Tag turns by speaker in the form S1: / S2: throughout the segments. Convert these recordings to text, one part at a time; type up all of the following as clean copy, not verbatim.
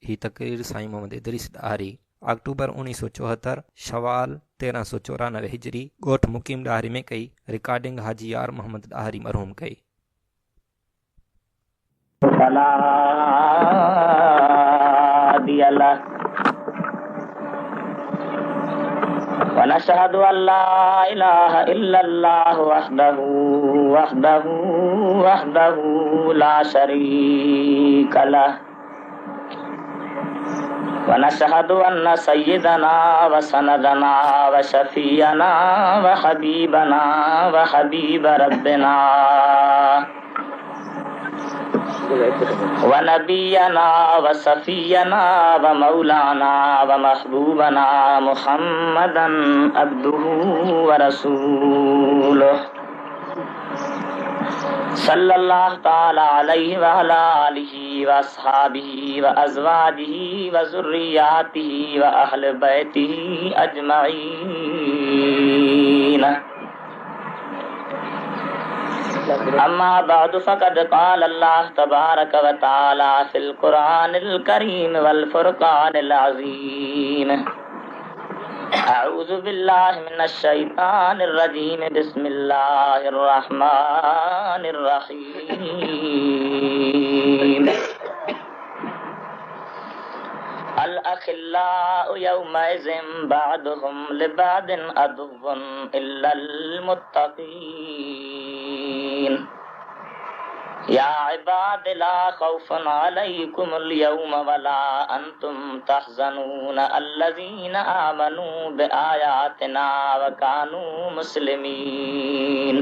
S1: ही तकरीर साईं मोहम्मद इदरीस ॾाहरी अक्टूबर 1974 शवाल 1394 हिजरी ॻोठ मुकीम ॾाहरी में कई। रिकॉर्डिंग हाजी यार मोहम्मद ॾाहरी मरहूम कई।
S2: ونشهد أن لا إله إلا الله وحده لا شريك له ونشهد أن سيدنا وسندنا وشفيعنا وحبيبنا وحبيب ربنا ونبينا وصفينا ومولانا ومحبوبنا محمدا عبده ورسوله صلى الله تعالى عليه وعلى آله وأصحابه وأزواجه وذرياته وأهل بيته أجمعين. أما بعد فقد قال الله تبارك وتعالى في القرآن الكريم والفرقان العظيم. أعوذ بالله من الشيطان الرجيم. بسم الله الرحمن الرحيم. الأخلاء يومئذ بعضهم لبعض عدو إلا المتقين. يا عباد لا خوف عليكم اليوم ولا أنتم تحزنون الذين آمنوا بآياتنا وكانوا مسلمين.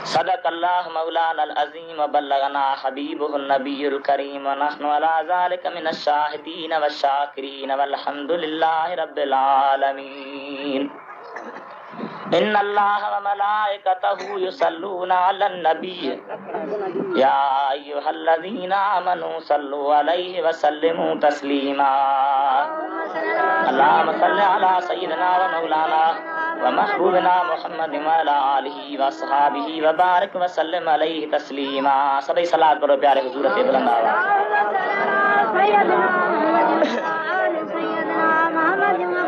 S2: صدق الله مولانا العظيم وبلغنا حبيبه النبي الكريم ونحن على ذلك من الشاهدين والشاكرين والحمد لله رب العالمين. إن الله وملائكته يصلون على النبي يا أيها الذين آمنوا صلوا عليه وسلموا تسليما. اللهم صل على سيدنا ومولانا ومحبوبنا محمد وعلى آله وصحابه وبارك وسلم عليه تسليما. सभी सलात करो प्यारे हुजूर से बुलंद आवाज.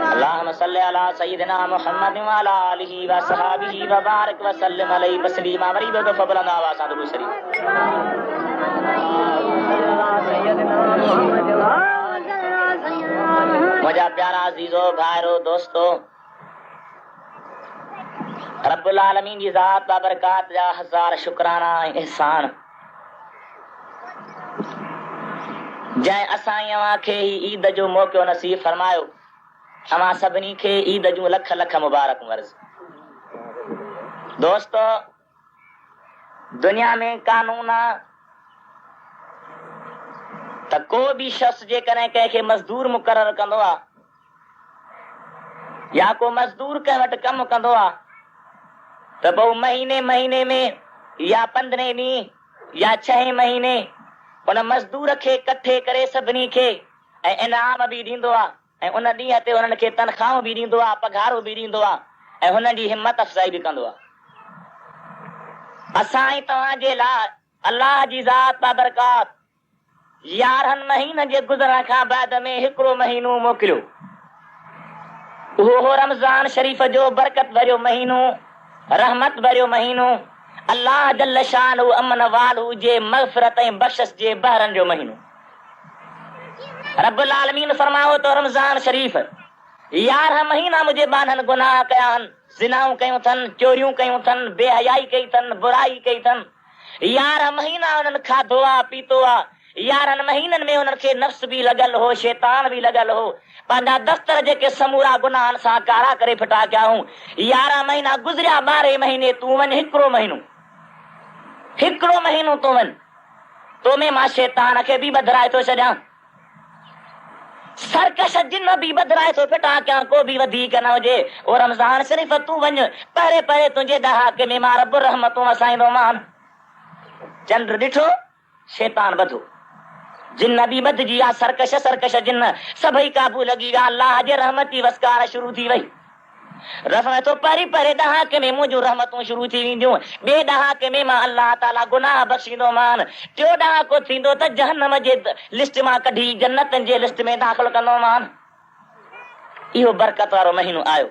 S2: اللهم صل على سيدنا محمد وعلى آله وصحابه وبارك وسلم عليه تسليما. गरीबों को बुलंद आवाज से दुरूद शरीफ. मुझे प्यारा अजीजों भाइयों दोस्तों, रब्बुल आलमीन जी ज़ात बाबरकात जा हजार शुक्राना एहसान जै असां अवां खे ईद जो मौक़ो नसीब फरमायो. अवां सभिनी खे ईद जूं लख लख मुबारक वर्ज़. दोस्तों, दुनिया में कानून आहे त को भी शख्स जेकॾहिं कंहिंखे मज़दूर मुक़रर कंदो आहे या को मज़दूर कंहिं वटि कमु कंदो आहे त पोइ महीने में या 15 ॾींहं या 6 महीने उन मज़दूर खे इकट्ठे करे सभिनी खे ऐं इनाम बि ॾींदो आहे ऐं उन ॾींहं ते उन्हनि खे तनख़्वाहूं बि ॾींदो आहे, पघारूं बि ॾींदो आहे ऐं हुननि जी हिमत अफ़ज़ाई बि कंदो आहे. असां ई तव्हां जे लाइ अलाह जी ज़ात बाबरकात 11 महीननि जे गुज़रण खां बाद में हिकिड़ो महीनो मोकिलियो. उहो हो रमज़ान शरीफ़ जो बरकत भरियो महीनो, रहमत भरियो महीनो, अल्लाह जल्ल शान अमन वालू जे मग़फ़िरत ऐं बख़्शिश जे बहरनि जो महीनो. रब्बुल आलमीन फरमाओ तो रमज़ान शरीफ़ 11 महीना मुझे बानन गुनाह कया आहिनि, ज़िनाऊं कयूं अथनि, चोरियूं कयूं अथनि, बेहयाई कई अथनि, बुराई कई अथनि. 11 महीना उन्हनि खाधो आहे, पीतो आहे. 11 महीननि में उन्हनि खे नफ़्स बि लॻल हो, शैतान बि लॻल हो. पंहिंजा दफ़्तर जेके समूरा गुनाहनि सां कारा करे फिटा कया हूं. 11 महीना गुज़रिया, 12 महीने तूं वञ, हिकिड़ो महीनो तूं वञ, तो में मां शैतान खे बि बदिराए थो छॾियां, सरकश जिन बि बदिराए थो फिटा कयां, को बि वधीक न हुजे. ओ रमज़ान शरीफ़ तूं वञ, पहिरें पहिरें तुंहिंजे ॾहाके में मां रब रहमतूं वसाईंदोमान. चंड ॾिठो, शैतान ॿधो, जिन बि ॿधजी विया, सरकश जिन सभई काबू लॻी विया. अल्लाह जे रहमत जी वसकार शुरू थी वई. रफ़ तो परी परे ॾहाके में मुंहिंजूं रहमतूं शुरू थी वेंदियूं, ॿिए ॾहाके में मां अलाह ताला गुनाह बख़्शींदो मान, टियों ॾहाको थींदो त जहन्नम जे लिस्ट मां कढी जन्नतनि जे लिस्ट में दाख़िल कंदो मान। इहो बरकत वारो महीनो आयो।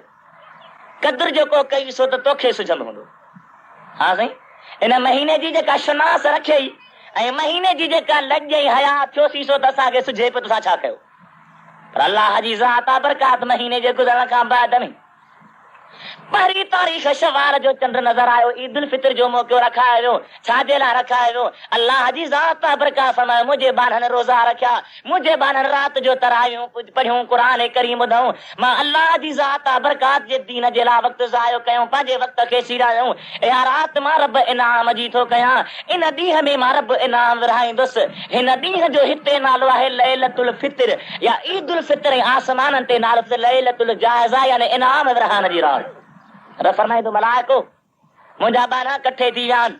S2: कदुर जेको कई सो त तोखे सुझंदो हूंदो। हा साईं, इन महीने जी जेका शुनास रखियई ऐं महीने जी जेका लॼ ऐं हया थियोसी सो त असांखे सुझे पियो तोसां छा कयो। पर अलाह जी ज़ात आहे बरकात महीने जे गुज़रण खां बाद में पहिरीं तारीख़ शवाल जो चंड नज़र आयो, ईद उल फितर जो मौक़ो रखायो वियो। छाजे लाइ रखायो वियो? अलाह जी ज़ात आहे बरकात फरमायो मुंहिंजे बाननि रोज़ा रखिया, मुंहिंजे बाननि राति जो तरावियूं पढ़ियूं, क़ुरान करीम ॿुधऊं। मां अलाह जी ज़ात आहे बरकात जे दीन जे लाइ वक़्तु ज़ायो कयूं, पंहिंजे वक़्त खे सीरायूं। या राति मां रब इनाम जी थो कयां, इन ॾींहं में मां रब इनाम विरहाईंदुसि। हिन ॾींहं जो हिते नालो आहे लैलतुल फितर या ईद उल फितर, ऐं आसमाननि ते नालो लैलतुल जाइज़ा यानी इनाम विरहाइण जी रात। रब फरमाईंदो मलाइको मुंहिंजा बाना कठे थी विया आहिनि,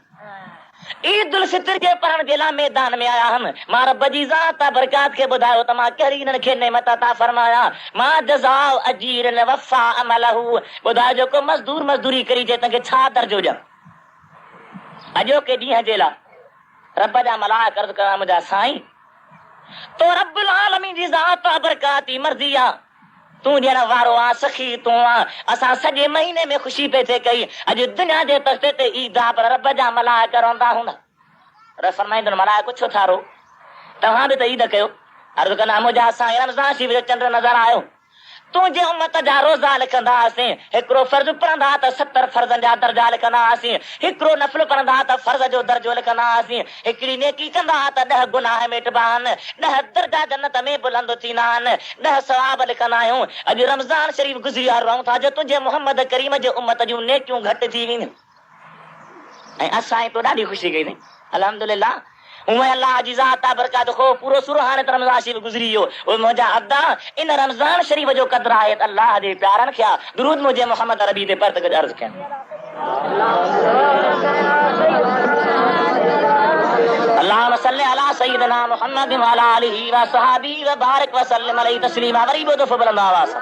S2: ईद उल फितर जे पढ़ण जे लाइ मैदान में आया आहिनि। मां रब जी ज़ात बरकात खे ॿुधायो त मां कहिड़ी हिननि खे नेमत अता फरमाया। मां जज़ाउ अजीर वफ़ा अमलहू, ॿुधायो जेको मज़दूर मज़दूरी करी जे तंहिंखे छा दर्जो ॾियां। अॼोके ॾींहं जे लाइ रब जा मलाइक अर्ज़ कया मुंहिंजा साईं तो रब्बुल आलमीन जी ज़ात बरकाती मर्ज़ी आहे, तूं ॾियण वारो आ, सखी तूं आ। असां सॼे महीने में ख़ुशी पे थे कई, अॼु दुनिया जे तख़्ते ते ईद आहे पर रब जा मलाइक रहंदा हूंदा। रब फरमाईंदो मलाइक छो थारो, तव्हां बि त ईद कयो। अर्ज़ कंदा मुंहिंजा साईं रमज़ान शरीफ़ जो चंड नज़र आयो, तुंहिंजे उम्मत जा रोज़ा लिखंदा हुआसीं, हिकिड़ो फर्ज़ पढ़ंदा त 70 फर्ज़नि जा दर्जा लिखंदा हुआसीं, हिकिड़ो नफ़िल पढ़ंदा त फर्ज़ जो दर्जो लिखंदा हुआसीं, हिकिड़ी नेकी कंदा त 10 गुनाह मिटबा आहिनि, 10 दर्जा जन्नत में बुलंद थींदा आहिनि, 10 सवाब लिखंदा आहियूं। अॼु रमज़ान शरीफ़ गुज़री रहूं था जो तुंहिंजे मोहम्मद करीम जे उम्मत जूं नेकियूं घटि थी वेंदियूं ऐं असां तो ॾाढी ख़ुशी कई। अल्हम्दुलिल्लाह उहे अल्लाह जी ज़ात बरकात खो पूरो सुर हाणे त रमज़ान शरीफ़ गुज़री वियो। उहे मुंहिंजा अब्दा इन रमज़ान शरीफ़ जो क़दुरु आहे त अल्लाह जे प्यारनि खे दुरूद मुंहिंजे मोहम्मद रबी ते पर तक अर्ज़ कयां अल्लाहुम्मा सल्लि अला सय्यिदिना मुहम्मद व अला आलिहि व सहाबिहि व बारिक व सल्लिम अलैहि तस्लीमा। वरी बि दफ़ो बुलंद आवाज़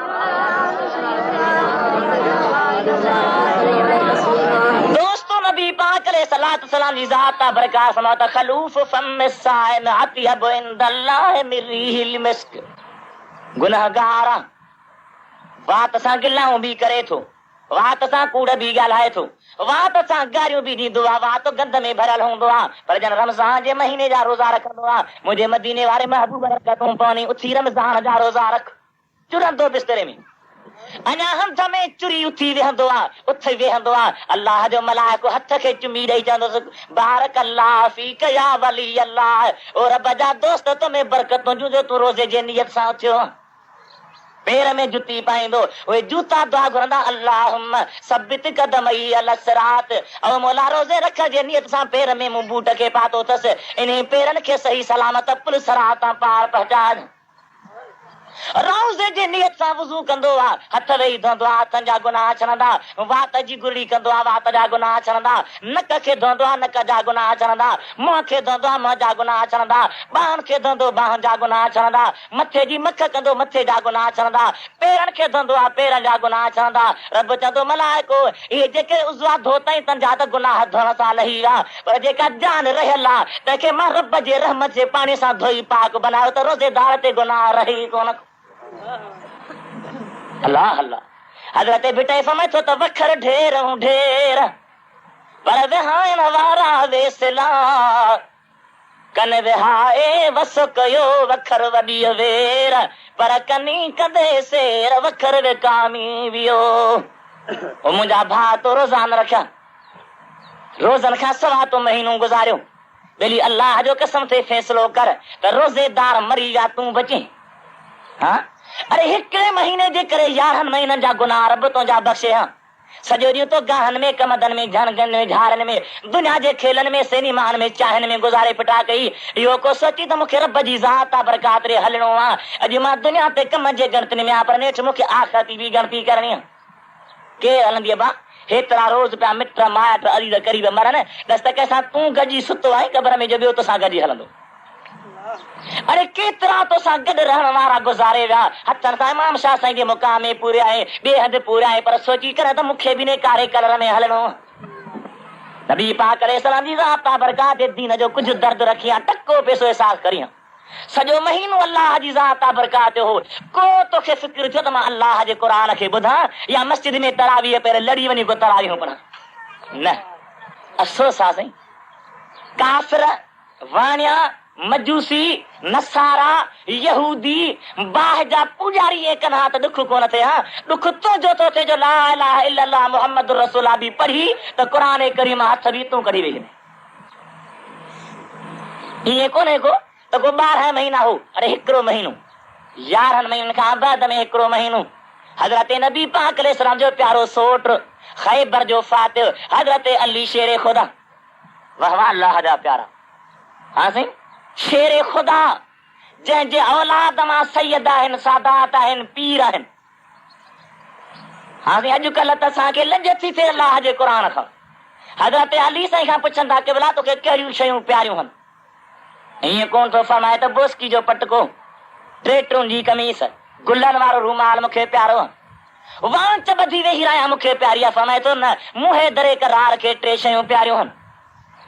S2: दोस्तों नबी पाक अलैहिस्सलातु वस्सलाम जी ज़ात बरकात फरमाता खलूफ फम साइम अतियब इंदल्लाह मिन रिहिल मिस्क। गुनहगार वात सां गिलाऊं बि करे थो, वात सां कूड़ बि ॻाल्हाए थो, वात सां गारियूं बि ॾींदो आहे, वात गंद में भरियल हूंदो आहे, पर जन रमज़ान जे महीने जा रोज़ा रखंदो आहे। मुंहिंजे मदीने वारे महबूब बरकतूं पवनी उथी रमज़ान जा रोज़ा रख, चुरंदो बिस्तरे में अञा हथ में चुरी उथी वेहंदो आहे, उथी वेहंदो आहे। अल्लाह जो मलाइको हथ खे चुमी ॾेई चवंदुसि बारक अल्लाह फीक या वली अल्लाह, ओ रब जा दोस्त तुम्हें बरकतूं जो तूं रोज़े जे नियत सां उथियो। पैर में जुती पाईंदो, उहे जूता दुआ घुरंदा अल्लाहुम्मा सब्बित कदमई अल सिरात, ओ मौला रोज़े रख जे नियत सां पैर में मूं बूट खे पातो अथसि, इन पैरनि खे सही सलामत पुल सिरात तां पार पहुचाए। रोज़े जे नियत सां वुज़ू कंदो आहे, हथ वेही धोंदो आहे, हथनि जा गुनाह छॾंदा, वात जी गुरड़ी कंदो आहे, वात जा गुनाह छॾंदा, नक खे धोंदो आहे, नक जा गुनाह छॾंदा, मुंहं खे धोंदो आहे, मुंहं जा गुनाह छॾंदा, ॿाहुनि खे धोंदो, ॿाहुनि जा गुनाह छॾंदा, मथे जी मख कंदो, मथे जा गुनाह छॾंदा, पेरनि खे धोंदो आहे, पेरनि जा गुनाह छॾंदा। रब चवंदो मलाइको इहे जेके उज़वा धोतई तंहिंजा त गुनाह धोइण सां लही विया, पर जेका जान रहियल आहे तंहिंखे मां रब जे रहमत जे पाणी सां धोई पाक बनायो त रोज़ेदार ते गुनाह रही कोन। अल्लाह अल्लाह हज़रत बिटे फरमाए थो त वखर ढेर ढेर पर विहाइण वारा वेसला कन विहाए वस कयो वखर वॾी वेर पर कनी कंदे सेर वखर विकामी वियो। ओ मुंहिंजा भाउ तो रोज़ान रखिया, रोज़नि खां सवा तो महीनो गुज़ारियो, बेली अल्लाह जो कसम ते फ़ैसिलो कर त रोज़ेदार मरी विया तूं बची। हाँ अरे हिकिड़े महीने जे करे 11 महीननि जा गुनाह रब तुंहिंजा बख़्शे हा। सॼो ॾींहुं तो गाहनि में कमदनि में झणगनि में झाड़नि में दुनिया जे खेलनि में सिनेमानि में चाहनि में गुज़ारे पिटा कई। इहो को सोची त मूंखे रब जी ज़ात बरकात रे हलणो आहे। अॼु मां दुनिया ते कम जे गणतियुनि में आहियां पर नेठि मूंखे आख़िरत बि गणती करणी आहे। केरु हलंदी बा हेतिरा रोज़ पिया मिट माइट अरीज़ करीब मरनि दस त कंहिंसां तूं गॾिजी सुतो आहीं क़बर में जो ॿियो तोसां गॾिजी हलंदो। अरे केतिरा तोसां गॾु रहण वारा गुज़ारे विया, हथनि सां इमाम शाह साईं जे मुक़ाम में पूरे आहे, बेहद पूरे आहे, पर सोची करे त मूंखे बि ने कारे कलर में हलणो। नबी पाक अलैहिस्सलाम जी ज़ात बरकात दीन जो कुझु दर्द रखी आहे, टको पैसो एहसास करियां। सॼो महीनो अल्लाह जी ज़ात बरकात हो, को तोखे फिक्र थियो त मां अल्लाह जे क़ुरान खे ॿुधां या मस्जिद में तरावीह पहिरियों लड़ी वञी को तरावीह पढ़ां? न, अफ़सोस आहे साईं, काफ़िर, वाणिया, मजूसी, नसारा, यहूदी, बाह जा पुजारी एक कन्हा त दुख कोन थे। हां, दुख तो जो तो थे जो ला इलाहा इल्लल्लाह मुहम्मदुर रसूलुल्लाह भी पढ़ी त कुरान करीम हथ भी तू कढी वेही। ये कोने को तो को 12 महीना हो, अरे हिकड़ो महीनो, 11 महीनन खां बाद में हिकड़ो महीनो हजरत नबी पाक अलैहिस्सलाम जो प्यारो सोट खैबर जो फातिह हजरत अली शेर खुदा, वाह वाह अल्लाह जा प्यारा। हां साईं, शेर खुदा जंहिंजे औलाद मां सैयद आहिनि, सादात आहिनि, पीर आहिनि। हां साईं, अॼुकल्ह त असांखे लॼ थी थिए अल्लाह जे क़ुरान खां। हज़रत अली साईं खां पुछंदा कि भला तोखे कहिड़ियूं शयूं प्यारियूं आहिनि? ईअं कोन थो फरमाए त बोस्की जो पटको, टेटुनि जी कमीस, गुलनि वारो रूमाल मूंखे प्यारो आहे, वांच ॿधी वेही रहिया मूंखे प्यारी आहे। फरमाए थो न, मुंहिं दरे करार खे 3 शयूं प्यारियूं आहिनि।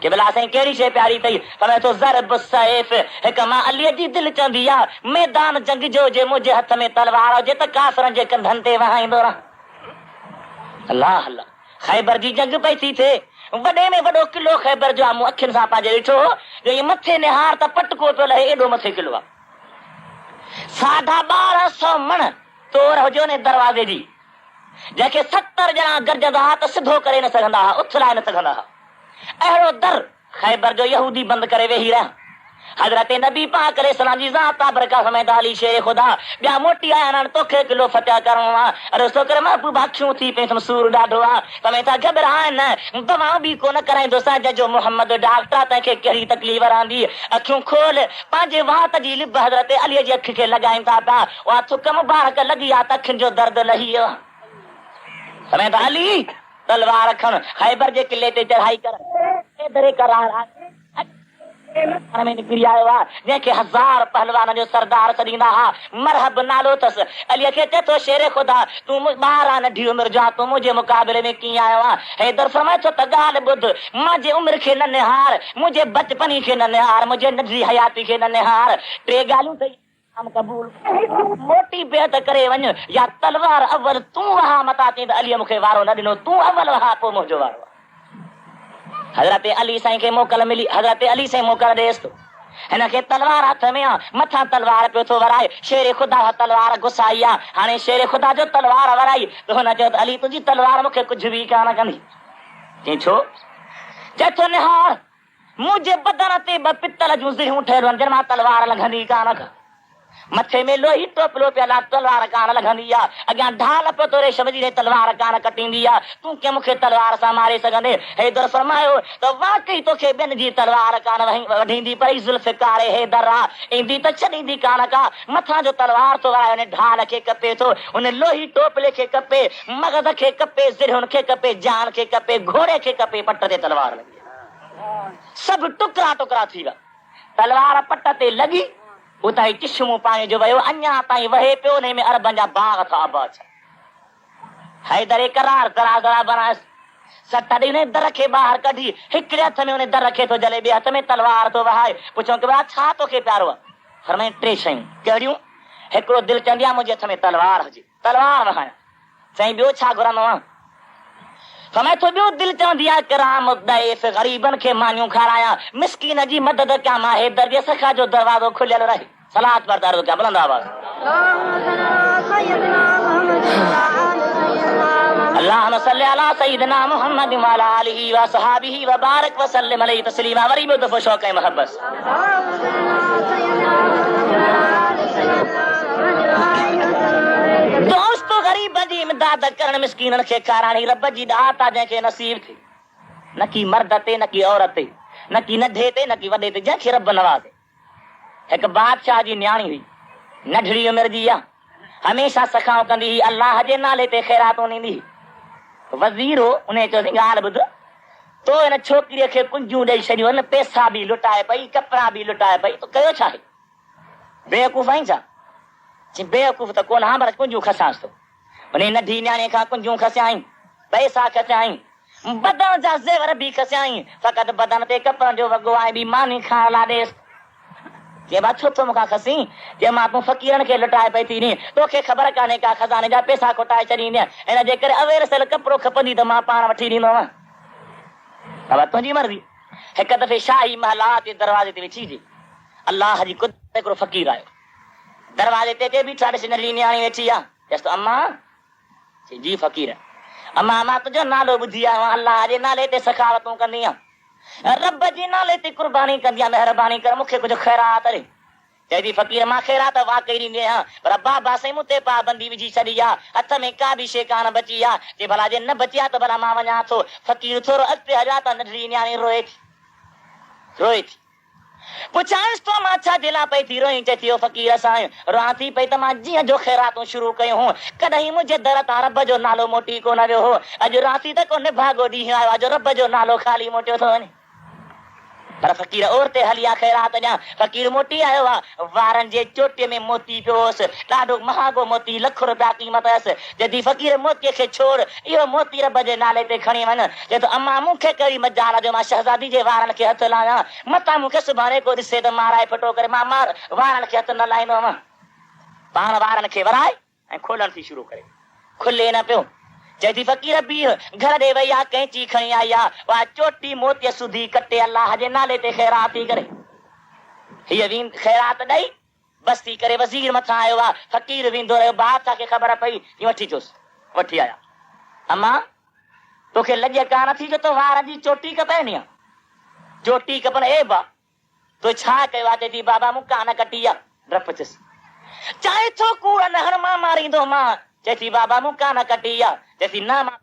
S2: कि भला साईं कहिड़ी शइ प्यारी अथई? फरमाए थो ज़रब सैफ, हिकु मां अलीअ जी दिलि चवंदी आहे मैदान जंग जो जे मुंहिंजे हथ में तलवार हुजे त काफ़िरनि जे कंधनि ते वहाईंदो रहां। अल्लाह अल्लाह, खैबर जी जंग पई थी थिए, वॾे में वॾो किलो खैबर जो आहे, मूं अखियुनि सां पंहिंजे ॾिठो जो इहे मथे निहार त पटको पियो लहे, एॾो मथे किलो आहे। 1250 मण तोर हुजो ने दरवाज़े जी, जंहिंखे 70 ॼणा गॾजंदा हुआ त सिधो करे न सघंदा हुआ, उथलाए न सघंदा हुआ। अहिड़ो दर खैबर जो यहूदी बंदि करे वेही रहिया। हज़रत नबी पाक अलैहिस्सलाम जी ज़ात बरकत फरमाईंदा अली शेर खुदा ॿिया मोटी आया आहिनि, तोखे किलो फतिह करणो आहे। अरे छोकिरे महबूब अखियूं थी पई, सूर ॾाढो आहे, फरमाईंदा घबराए न, दवाऊं बि कोन कराईंदोसां, जंहिंजो मोहम्मद डॉक्टर तंहिंखे कहिड़ी तकलीफ़ रहंदी। अखियूं खोल, पंहिंजे वात जी लिब हज़रत अलीअ जी अखि खे लॻाइनि था पिया, उहा थुक मुबारक लॻी आहे त अखियुनि जो दर्द लही वियो। फरमाईंदा अली तलवार खण, खैबर जे किले ते चढ़ाई कर, दरे करार में निकिरी आयो आहे, जंहिंखे 1000 पहलवान जो सरदार सॾींदा हुआ, मरहब नालो अथसि। अलीअ खे चए थो शेर खुदा तूं ॿार आहे, नंढी उमिरि जो, तूं मुंहिंजे मुक़ाबले में कीअं आयो आहे? हैदर फरमाए थो त ॻाल्हि ॿुध, मुंहिंजे उमिरि खे न निहार, मुंहिंजे बचपनी खे न निहार, मुंहिंजे नंढी हयाती खे न निहार, 3 ॻाल्हियूं अथई कबूल, मोटी बेहद करे वञ, या तलवार अव्वल तूं वहा मता थी त अलीअ मूंखे वारो न ॾिनो, तूं अव्वल वहा पोइ मुंहिंजो वारो। हज़रत अली साईं खे मोकल मिली, हज़रत अली साईं मोकल ॾेसि थो, हिनखे तलवार हथ में आहे, मथां तलवार पियो थो वराए, शेर खुदा तलवार घुसाई आहे। हाणे शेर खुदा जो तलवार वराई त हुन चयो त अली तुंहिंजी तलवार मूंखे कुझु बि कान कंदी। चई छो? चए थो निहार, मुंहिंजे बदन ते 2 पितल जूं ज़िरियूं ठहियलु आहिनि, जिन मां तलवार लॻंदी कान का, मथे में लोही टोपलो पियल आहे, तलवार कान लॻंदी आहे, अॻियां ढाल पियो तो रेशम जी तलवार कान कटींदी आहे, तूं कंहिं मूंखे तलवार सां मारे सघंदे? हैदर फरमायो त वाकई तोखे ॿियनि जी तलवार कान वढींदी, पर ज़ुल्फ़िकार हैदर आहे, ईंदी त छॾींदी कान का। मथां जो तलवार तो वराए, उन ढाल खे कपे थो, उन लोही टोपले खे कपे, मगज़ खे कपे, ज़िरियुनि खे कपे, जान खे कपे, घोड़े खे कपे, पट ते तलवार लॻी, सभु टुकड़ा टुकड़ा थी विया। तलवार पट ते लॻी, उतां चिशमू पाणी जो वियो, अञा ताईं वहे पियो, उन में अरबनि जा बाग था आबाद। हैदर करार करा जरा बनायसि, सट ॾी दर खे ॿाहिरि कढी, हिकिड़े हथ में उन दर खे थो जले, ॿिए हथ में तलवार थो वहाए। पुछो कि भला छा तोखे प्यारो आहे? फरमाईं 3 शयूं। कहिड़ियूं? हिकिड़ो दिलि चवंदी आहे मुंहिंजे हथ में तलवार हुजे, तलवार वहायां। चई ॿियो छा घुरंदो आहे? फरमाए थो ॿियो दिलि चवंदी आहे किराम दैफ, ग़रीबनि खे मानियूं खारायां, मिस्कीन जी मदद कयां, मां हैदर जे सखा जो दरवाज़ो खुलियल रहे। सलात पर दर्द क्या बुलंद आवाज़। अल्लाहुम्मा सल्ली अला सय्यिदिना मुहम्मद व अला आलिहि व असहाबिहि व बारिक व सल्लिम अलैहि तस्लीमा। वरी ॿियो दफ़ो शौक़ ऐं मोहब्बत। दोस्तो ग़रीब जी इमदाद करण, मिस्कीननि खे खाराइणी रब जी ॾात आहे, जंहिंखे नसीब थी, न की मर्द ते, न की औरत ते, न की नंढे ते, न की वॾे ते, जंहिंखे रब नवाज़े। हिकु बादशाह जी न्याणी हुई, नंढड़ी उमिरि जी आहे, हमेशह सखाऊं कंदी हुई, अल्लाह जे नाले ते ख़ैरातूं ॾींदी हुई। वज़ीर हो, उन चयोसीं ॻाल्हि ॿुध, तो हिन छोकिरीअ खे कुंजियूं ॾेई छॾियूं आहिनि, पैसा बि लुटाए पई, कपिड़ा बि लुटाए पई, तो कयो छा आहे? बेवकूफ़ आहीं छा? बेवकूफ़ त कोन, हा पर कुंजूं खसांसि थो। उन नंढी न्याणे खां कुंजूं खसियाईं, पैसा खसियाईं, बदन जा ज़ेवर बि खसियाईं, फ़क़ति बदन ते कपिड़नि जो वॻो आहे, ॿी मानी खाइण लाइ ॾेसि। चए बा छो थो मूंखां खसीं? चए मां तूं फ़क़ीरनि खे लुटाए पई थी नी, तोखे ख़बर कान्हे का खज़ाने जा पैसा खोटाए छॾींदे, हिन जे करे अवेर सेल कपिड़ो खपंदी त मां पाण वठी ॾींदोमांइ। बाबा तुंहिंजी मर्ज़ी। हिकु दफ़े शाही महलात जे दरवाज़े ते वेठी हुजे, अलाह जी कुदरत हिकिड़ो फ़क़ीर आयो, दरवाज़े ते बीठा ॾिसी नंढी न्याणी वेठी आहे। चयसि त अम्मा? चई जी फ़क़ीर। अम्मा मां तुंहिंजो नालो ॿुधी आयो आहियां, अलाह जे नाले ते सखावतूं कंदी आहियां, रब जे नाले ते कुर्बानी कंदी आहियां, महिरबानी कर मूंखे कुझु ख़ैरात ॾे। चए थी फ़क़ीर मां ख़ैरात वाक़ई ॾींदी आहियां, पर बाबा साईं मूं ते पाबंदी विझी छॾी आहे, हथ में का बि शइ कान बची आहे। चए भला जे न बची आहे त भला मां वञा थो। फ़क़ीर थोरो अॻिते हलिया त नंढड़ी न्याणी रोए थी। पुछांसि तो मां छा जे लाइ पई थी रोई? चए थी फ़क़ीर साईं रोआं थी पई त मां जीअं जो ख़ैरातूं शुरू कयूं, कॾहिं मुंहिंजे दर तां रब जो नालो मोटी कोन वियो हो, अॼु राति त को निभागो ॾींहुं आयो आहे जो रब जो नालो ख़ाली मोटियो थो वञे। पर फ़क़ीर और ते हली आहे ख़ैरात ॾियां। फ़क़ीर मोटी आयो आहे, वारनि जे चोटीअ में मोती पियो होसि, ॾाढो महांगो मोती, लख रुपया क़ीमत हुअसि। चए फ़क़ीर मोतीअ खे छोड़, इहो मोती रब जे नाले ते खणी वञ। चए थो अम्मा मूंखे कहिड़ी मजाल जो मां शहज़ादी जे वारनि खे हथु लाहियां, मतां मूंखे सुभाणे को ॾिसे त माराए फिटो करे, मां वारनि खे हथु न लाहींदोमांइ। पाण वारनि खे वराए ऐं खोलण थी शुरू करे, खुले न पियो। चए थी फ़क़ीर बीह, घर ॾे वई आहे, कैंची खणी आई आहे, उहा चोटी मोतीअ सुधी कटे अलाह जे नाले ते ख़ैरात थी करे, हीअ ख़ैरात ॾेई बस थी करे वज़ीर मथां आयो आहे। फ़क़ीर वेंदो रहियो, बादशाह खे ख़बर पई, वठी अचोसि, वठी आया। अम्मा तोखे लॼ कान थी जो तो वार जी चोटी कपाइणी आहे? चोटी कपण ए बा तो छा कयो आहे? चए थी बाबा मूं कान कटी आहे। डप थियसि, चाहे थो कूड़ न हण मां मारींदो मां। चए थी बाबा मूं कान कटी आहे। चए थी न मां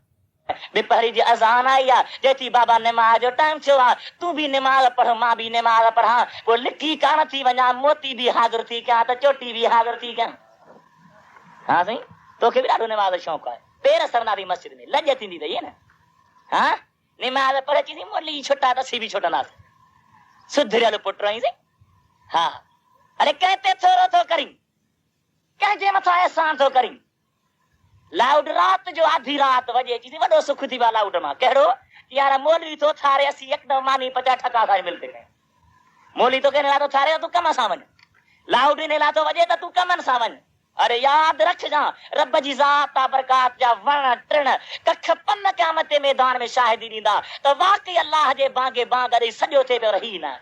S2: ॿिपहरी जी अज़ान आई आहे। चए थी बाबा निमाज़ जो टाइम थियो आहे, तूं बि निमाज़ पढ़, मां बि निमाज़ पढ़ां, पोइ लिकी कान थी वञा, मोती बि हाज़िर थी कयां त चोटी बि हाज़िर थी कयां। हा साईं, तोखे बि ॾाढो निमाज़ जो शौक़ु आहे, पेर सरना थी मस्जिद में, लॼ थींदी अथई न। हा निमाज़ पढ़ अची थी, मोली छुटा त असीं बि छुटंदासीं, सुधरियल पुट रहींसीं। हा अरे कंहिं ते थोरो थो करी, कंहिंजे मथां अहसान थो करी। लाउड रात जो आधी रात वॼे अची थी, वॾो सुख थी वियो लाउड मां। कहिड़ो? यार मौलवी थो थारे, असीं यकदम मानी 50 टका सां मिलते कयूं। मौलवी तो कहने लाइ थो थारे, तूं कम सां वञ, लाउड इन लाइ थो वॼे त तूं कमनि सां वञ। अरे यादि रखजां, रब जी ज़ात आ, बरकात जा वण टिण कख पन क़यामत जे मैदान में शाहिदी ॾींदा त वाकई अल्लाह जे बांगे बांग ॾेई सॼो थिए पियो रही न।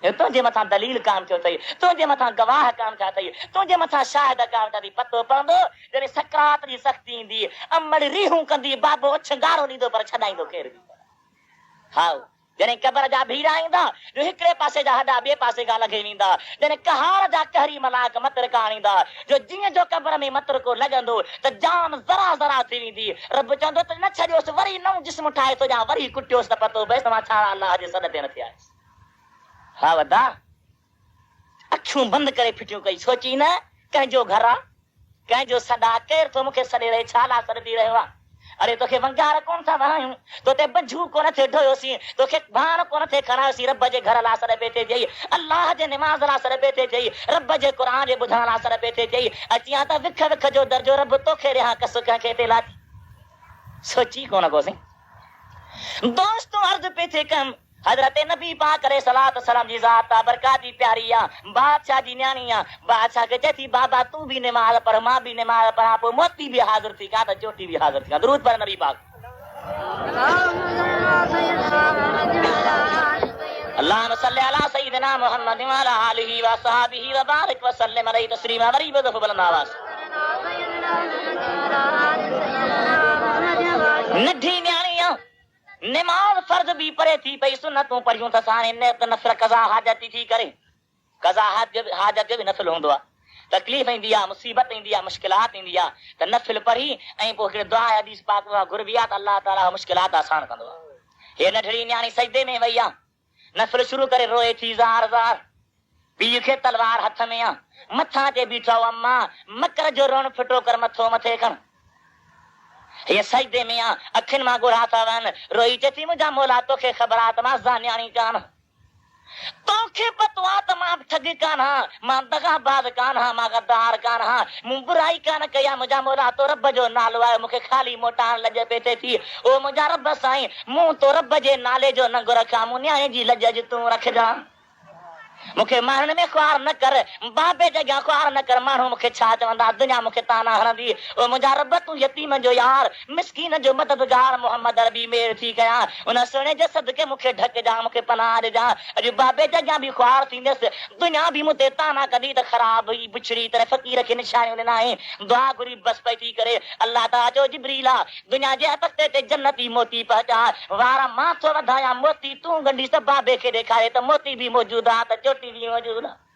S2: तुंहिंजे मथां दलील काम थियो अथई, तुंहिंजे मथां गवाह काम थिया अथई, तुंहिंजे मथां शाहिद काम थिया अथई। पतो पवंदो जॾहिं सकरात जी सख़्ती ईंदी, अमड़ रीहूं कंदी, बाबो छिंगारो ॾींदो पर छॾाईंदो केरु बि। हा जॾहिं क़बर जा भीड़ा ईंदा जो हिकिड़े पासे जा हॾा ॿिए पासे खां लॻे वेंदा, जॾहिं कहार जा कहरी मलाक मतर काणींदा, जो जीअं जो क़बर में मतर को लॻंदो त जान ज़रा ज़रा थी वेंदी। रब चवंदो त न छॾियोसि, वरी नओं जिस्म ठाहे थो ॾियां, वरी कुटियोसि त पतो पएसि त मां छा अलाह जे सॾ ते न थिया। हा वॾा अखियूं बंदि करे फिटियूं कई, सोची न कंहिंजो घर आहे, कंहिंजो सॾा, केरु थो मूंखे सॾे रहे, छा लाइ सॾी रहियो आहे? अरे तोखे वंगार कोन था वहायूं, तोते बंझू कोन थे ढोयोसीं, तोखे भाण कोन थे खणायोसीं, रब जे घर लाइ सॾ पे थे चई, अलाह जे निमाज़ लाइ सॾ पे थे चई, रब जे क़ुरान जे ॿुधण लाइ सॾ पे थे चई। अची त विख विख जो दर्जो रब तोखे ॾियां, कस कंहिंखे ते लाथी, सोची कोन कोसीं। दोस्तों अर्ज़ पे थे कम, हज़रत नबी पाक अलैहि सलात सलाम जी ज़ात आ, बरकात जी प्यारी आ, बादशाह जी न्याणी आ। बादशाह खे चए थी बाबा तूं भी नमाज़ पढ़, मां भी नमाज़ पढ़ां, पोइ मोती भी हाज़िर थी कयां त चोटी भी हाज़िर थी कयां। दुरूद पढ़ नबी पाक। अल्लाहुम्मा सल्ली अला सय्यिदिना मुहम्मद व अला आलिहि व सहाबिहि व बारिक व सल्लिम अलैहि तस्लीमा। वरी बदफ बुलंद आवाज़। नंढी न्याणी आ, नमाज फर्ज भी पढ़े थी पई, सुन्नतूं पढ़ियूं त साणे नफ़िल कज़ा हाजत थी करे, कज़ा हाजत जो भी नफ़िल हूंदो आहे, तकलीफ़ ईंदी आहे, मुसीबत ईंदी आहे, मुश्किलात ईंदी आहे त नफ़िल पढ़ी ऐं पोइ हिकिड़े दुआ हदीस पाक में घुरबी आहे त अल्लाह ताला मुश्किलात आसान कंदो आहे। हे नंढड़ी न्याणी सजदे में वई आहे, नफ़िल शुरू करे रोए थी ज़ार ज़ार, पीउ खे तलवार हथ में आहे, मथां ते बीठो, अम्मा मकर जो रण फिटो कर, मथो मथे खण। ये सजदे में आ, अखियुनि मां ॻोढ़ा था वहनि, रोई चए थी मुंहिंजा मौला तोखे ख़बर आहे त मां ज़ान्याणी कान, तोखे पतो आहे त मां ठग कान आहियां, मां दगाबाज कान आहियां, मां गद्दार कान आहियां, मूं बुराई कान कई आहे। मुंहिंजा मौला तो रब जो नालो आहे, मूंखे ख़ाली मोटाइण लॼ पे थिए थी। ओ मुंहिंजा रब साईं, मूं तो रब जे नाले जो नंग रखां, मूं न्याणे जी लॼ अॼु तूं रखजां। मूंखे माण्हुनि में ख्वार न कर, बाबे जॻह ख्वार न कर। माण्हू मूंखे छा चवंदा, दुनिया मूंखे ताना हणंदी। ओ मुंहिंजा रब तूं यतीम जो यार, मिसकीन जो मददगार, मोहम्मद अरबी मेर थी कयां। उन सुहिणे जे सदके मूंखे ढकजां, मूंखे पनाह ॾिजां। अॼु बाबे जॻह बि ख्वार थींदसि, दुनिया बि मूं ते ताना कढी त ख़राब हुई बुछड़ी तरह फ़क़ीर खे निशानियूं ॾिनाई। दुआ घुरी बस पई थी करे, अल्लाह ताला चयो जिब्रीला दुनिया जे हथते ते जन्नती मोती पहुचा, वार मां थो वधायां, मोती तूं गंढीस त बाबे खे ॾेखारे त मोती बि मौजूद आहे, त चोटी बि मौजूद आहे।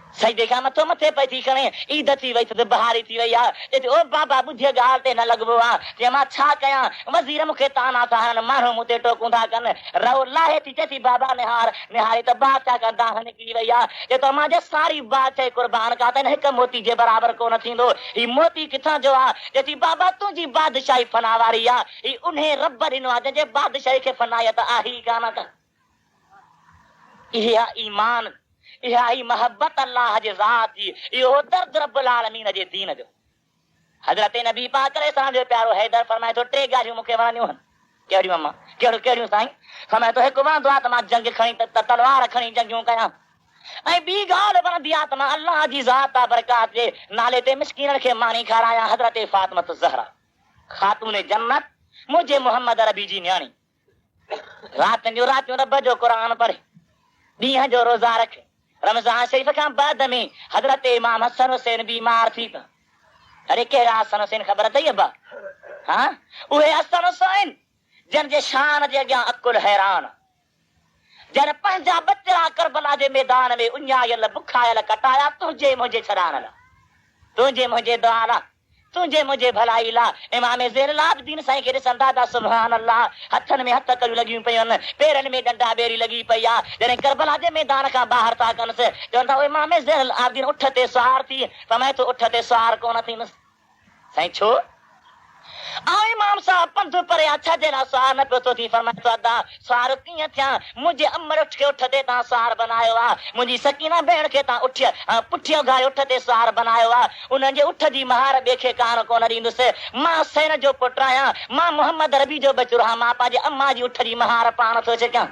S2: सही देखा मथो मथे पई थी खणे, ईद थी वई त बहारी थी वई आहे। ओ बाबा ॿुधे ॻाल्हि ते न लॻबो आहे, चए मां छा कयां, वज़ीर मूंखे ताना था हणनि, माण्हू मूं ते टोकूं था कनि। रहो लाहे थी, चए थी बाबा निहार, निहारी त बादशाह खां दाह निकिरी वई आहे। चए थो मां जे सारी बादशाह कुर्बान कया अथनि, हिकु मोती जे बराबरि कोन थींदो। ही मोती किथां जो आहे? चए थी बाबा तुंहिंजी बादशाही फना वारी आहे, ही उन रब ॾिनो आहे जंहिंजे बादशाही खे फनायत आहे ई कान का। इहा ईमान, इहा ई मोहब्बत अल्लाह जे ज़ात जी, इहो दर्द रब्बुल आलमीन जे दीन जो। हज़रत नबी पाक अलैहि सलाम जो प्यारो हैदर फरमाए थो टे ॻाल्हियूं मूंखे वणंदियूं आहिनि। कहिड़ियूं अम्मा? कहिड़ियूं कहिड़ियूं साईं? फरमाए थो हिकु वणंदो आहे त मां जंग खणी त तलवार खणी जंगियूं कयां, ऐं ॿी ॻाल्हि वणंदी आहे त मां अल्लाह जी ज़ात बरकात जे नाले ते मिस्कीननि खे मानी खारायां। हज़रत फातिमा ज़हरा ख़ातून जन्नत, मुंहिंजे मोहम्मद अरबी जी न्याणी, रातियूं रब जो क़ुरान पढ़े, ॾींहं जो रोज़ा रखे। रमज़ान शरीफ़ खां बाद में हज़रत इमाम हसन हुसैन बीमार थी पिया। अरे कहिड़ा हसन हुसैन ख़बर अथई अब्बा? हाँ, उहे हसन हुसैन जन जे शान जे अॻियां अकुल हैरान, जन पंहिंजा बचड़ा करबला जे मैदान में उञायल बुखायल कटाया तुंहिंजे मुंहिंजे छॾाइण लाइ, तुंहिंजे मुंहिंजे दुआ लाइ, तुंहिंजे मुंहिंजे भलाई लाइ। इमाम ज़ैनुल आबिदीन साईं खे ॾिसंदा था, सुभान अल्लाह, हथनि में हथ कड़ियूं लॻियूं पयूं आहिनि, पेरनि में डंडा बेरी लॻी पई आहे। जॾहिं करबला जे मैदान खां ॿाहिरि था कनिसि, चवनि था इमाम ज़ैनुल आबिदीन उठ ते सुवार थी। फरमाए थो उठ ते सुवार कोन थींदुसि। साईं छो? इमाम साहब पंधु परे छा जे लाइ सुवार न पियो थो थी? फरमाए थो अदा सुवार कीअं थियां? मुंहिंजे अमर उठ खे उठ ते तव्हां सुवार बनायो आहे, मुंहिंजी सकीना भेण खे तव्हां पुठियो घाए उठ ते सुवार बनायो आहे। उन्हनि जे उठ जी महार ॿिए खे कान कोन ॾींदुसि। मां हुसैन जो पुटु आहियां, मां मोहम्मद अरबी जो बचड़ो आहियां, मां पंहिंजे अम्मा जी उठ जी महार पाण थो छिकियां।